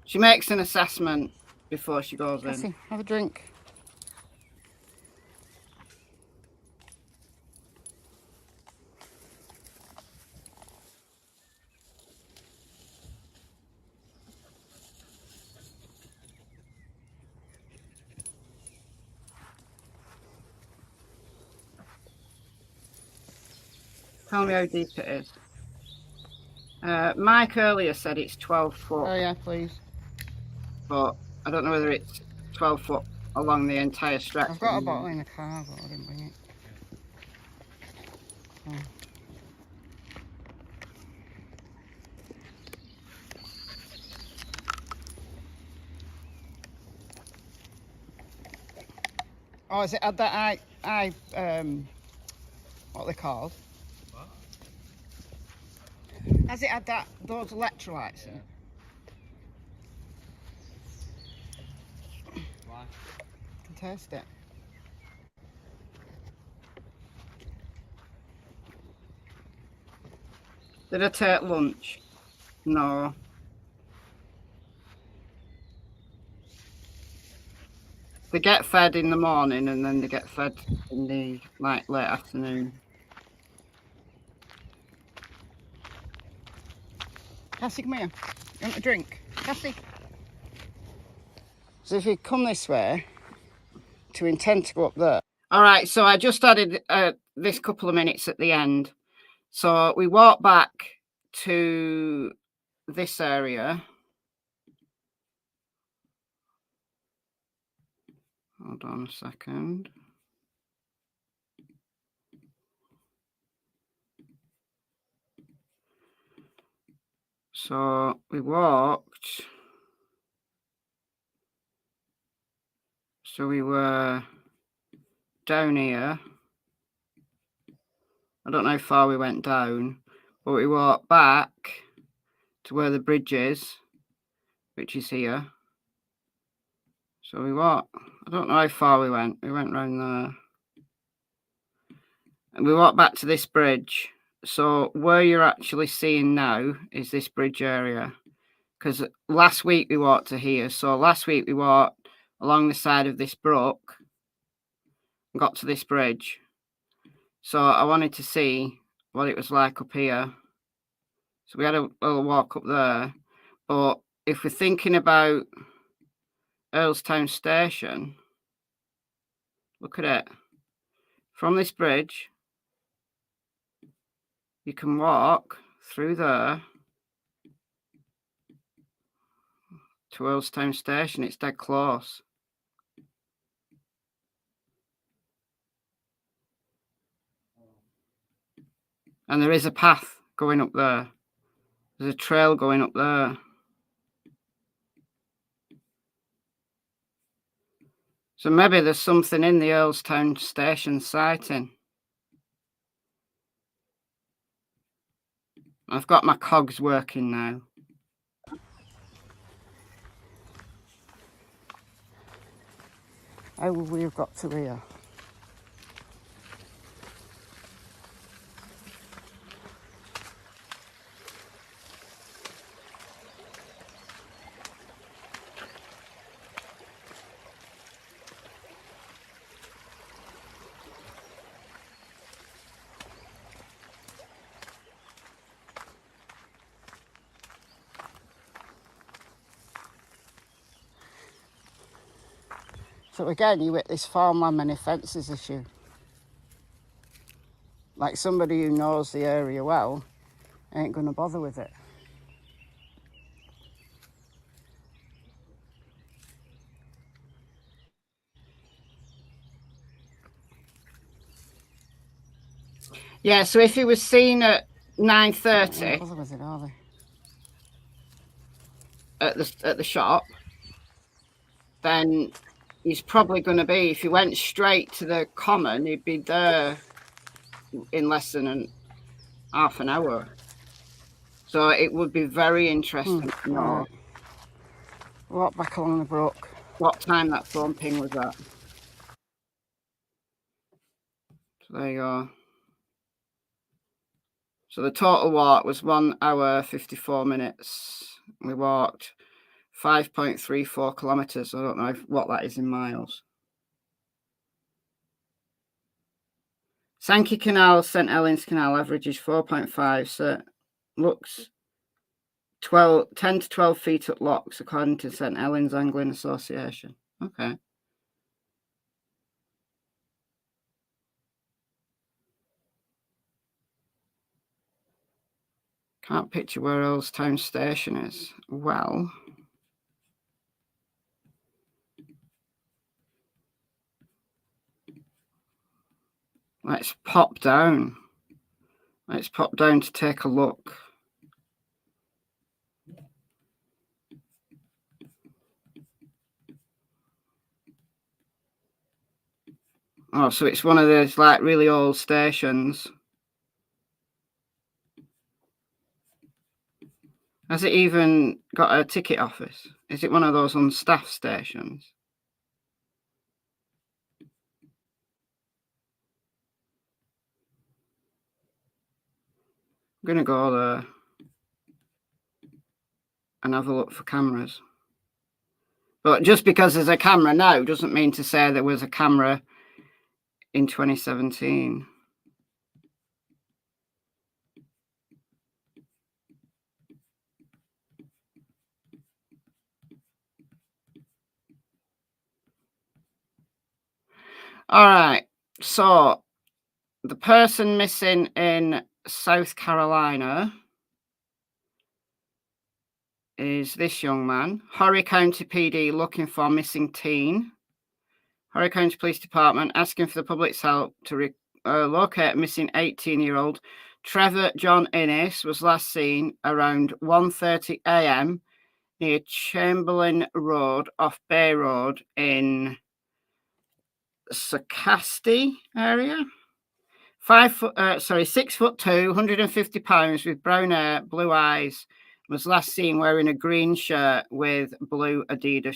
She makes an assessment before she goes in. Cassie, have a drink. Tell me how deep it is. Mike earlier said it's 12 foot, Oh yeah, please. but I don't know whether it's 12 foot along the entire stretch. I've got a bottle in the car, but I didn't bring it. Oh. Oh, is it had that what are they called? What? Has it had those electrolytes in? Why? I can taste it. Did I take lunch? No. They get fed in the morning and then they get fed in the late afternoon. Cassie, come here. You want a drink? Cassie? So if you come this way, to intend to go up there. All right, so I just added this couple of minutes at the end. So we walk back to this area. Hold on a second. So we walked. So we were down here. I don't know how far we went down, but we walked back to where the bridge is, which is here. So we walked, I don't know how far we went. We went round there. And we walked back to this bridge. So where you're actually seeing now is this bridge area. Because last week we walked to here. So last week we walked along the side of this brook and got to this bridge. So I wanted to see what it was like up here. So we had a little walk up there. But if we're thinking about Earlstown Station, look at it. From this bridge, you can walk through there to Earlstown Station. It's dead close. And there is a path going up there. There's a trail going up there. So maybe there's something in the Earlstown Station sighting. I've got my cogs working now. How would we have got to here? So again, you hit this farmland many fences issue. Like somebody who knows the area well ain't going to bother with it. Yeah, so if he was seen at 9:30 They ain't bother with it, are they? at the shop, then he's probably going to be, if he went straight to the common, he'd be there in less than half an hour. So it would be very interesting to know Right. Walk back along the brook. what time that phone ping was at. So there you go. So the total walk was 1 hour 54 minutes. We walked 5.34 kilometres. I don't know what that is in miles. Sankey Canal, St Helens Canal averages 4.5. So looks 10 to 12 feet at locks, according to St Helens Angling Association. Okay. Can't picture where Earlstown Station is. Well, Let's pop down. Let's pop down to take a look. Oh, so it's one of those like really old stations. Has it even got a ticket office? Is it one of those unstaffed stations? I'm going to go there and have a look for cameras. But just because there's a camera now doesn't mean to say there was a camera in 2017. All right, so the person missing in South Carolina is this young man. Horry County PD looking for missing teen. Horry County Police Department asking for the public's help to locate missing 18-year-old Trevor John Innes was last seen around 1:30 a.m. near Chamberlain Road off Bay Road in Sankey area. 6'2", 150 pounds, with brown hair, blue eyes. Was last seen wearing a green shirt with black Adidas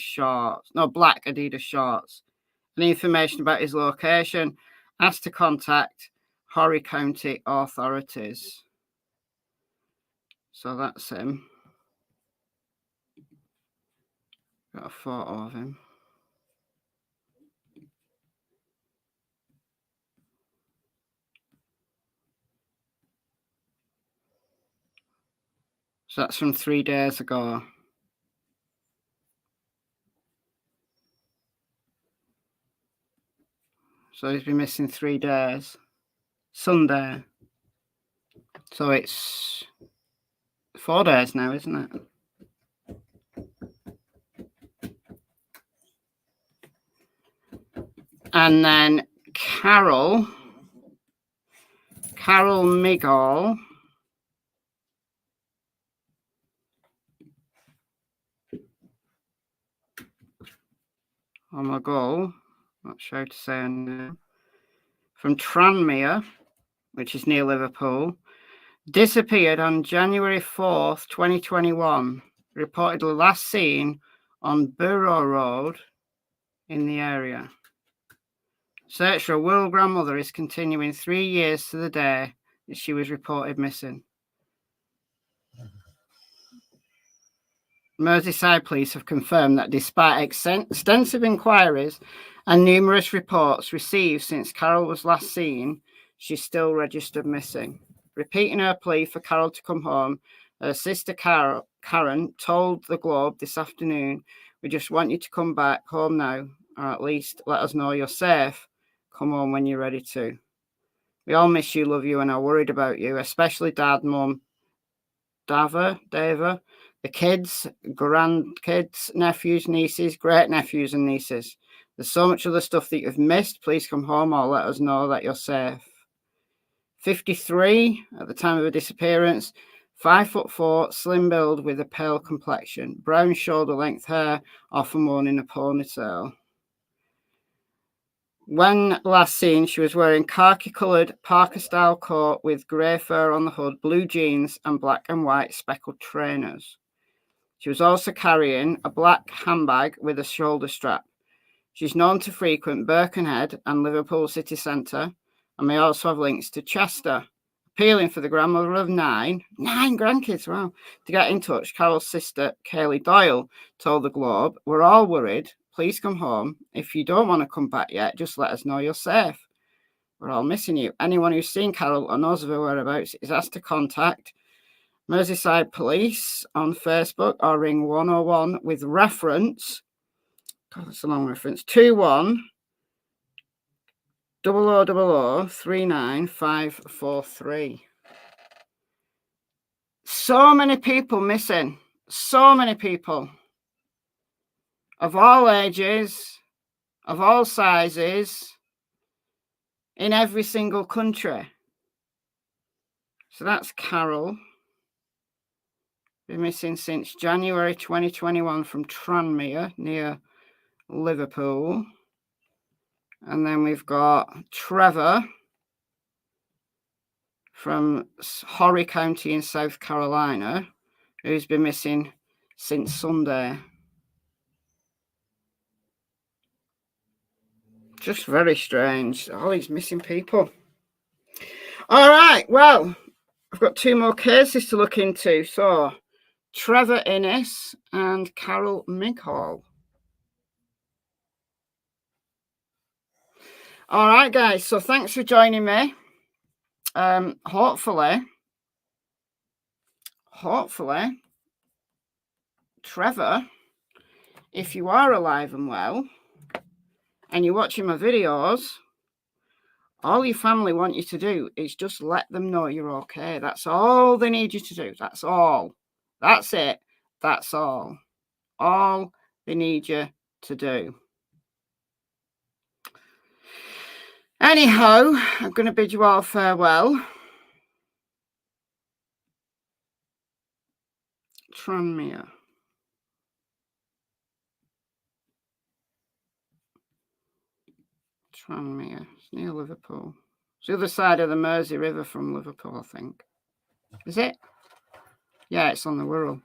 shorts. Any information about his location? Asked to contact Horry County authorities. So that's him. Got a photo of him. So that's from 3 days ago. So he's been missing 3 days. Sunday. So it's 4 days now, isn't it? And then Carol Migall. On my goal, not sure how to say her name, from Tranmere, which is near Liverpool, disappeared on January 4th, 2021, reportedly last seen on Borough Road in the area. Search for a Wirral grandmother is continuing 3 years to the day that she was reported missing. Merseyside police have confirmed that despite extensive inquiries and numerous reports received since Carol was last seen, she's still registered missing. Repeating her plea for Carol to come home, her sister Karen told the Globe this afternoon, "We just want you to come back home now, or at least let us know you're safe. Come home when you're ready to. We all miss you, love you, and are worried about you, especially Dad, Mum, Dava, the kids, grandkids, nephews, nieces, great-nephews and nieces. There's so much other stuff that you've missed. Please come home or let us know that you're safe." 53 at the time of her disappearance, 5'4", slim build with a pale complexion, brown shoulder-length hair, often worn in a ponytail. When last seen, she was wearing khaki-coloured Parker-style coat with grey fur on the hood, blue jeans and black and white speckled trainers. She was also carrying a black handbag with a shoulder strap. She's known to frequent Birkenhead and Liverpool city centre and may also have links to Chester. Appealing for the grandmother of nine grandkids, wow, to get in touch, Carol's sister, Kaylee Doyle, told the Globe, "We're all worried. Please come home. If you don't want to come back yet, just let us know you're safe. We're all missing you. Anyone who's seen Carol or knows of her whereabouts is asked to contact Merseyside Police on Facebook or ring 101 with reference," God, that's a long reference, 21 0000 39543. So many people missing. So many people. Of all ages, of all sizes, in every single country. So that's Carol. Been missing since January 2021 from Tranmere near Liverpool. And then we've got Trevor from Horry County in South Carolina, who's been missing since Sunday. Just very strange. All these missing people. All right, well, I've got 2 more cases to look into. So, Trevor Innes and Carol Mighall. All right, guys. So, thanks for joining me. Hopefully, Trevor, if you are alive and well, and you're watching my videos, all your family want you to do is just let them know you're okay. That's all they need you to do. That's all. That's it. That's all. All they need you to do. Anyhow, I'm going to bid you all farewell. Tranmere. It's near Liverpool. It's the other side of the Mersey River from Liverpool, I think. Is it? Yeah, it's on the Wirral.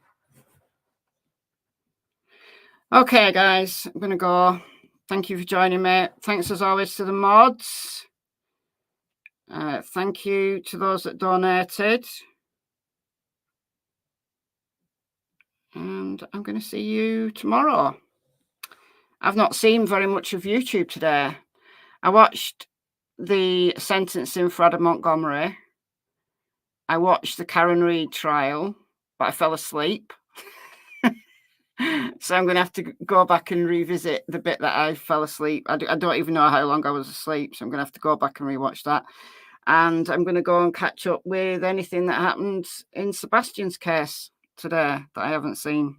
Okay, guys, I'm going to go. Thank you for joining me. Thanks, as always, to the mods. Thank you to those that donated. And I'm going to see you tomorrow. I've not seen very much of YouTube today. I watched the sentencing for Adam Montgomery. I watched the Karen Reid trial, but I fell asleep. So I'm going to have to go back and revisit the bit that I fell asleep. I don't even know how long I was asleep, so I'm going to have to go back and rewatch that. And I'm going to go and catch up with anything that happened in Sebastian's case today that I haven't seen.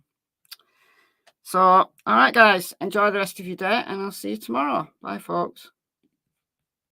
So, all right, guys, enjoy the rest of your day, and I'll see you tomorrow. Bye, folks.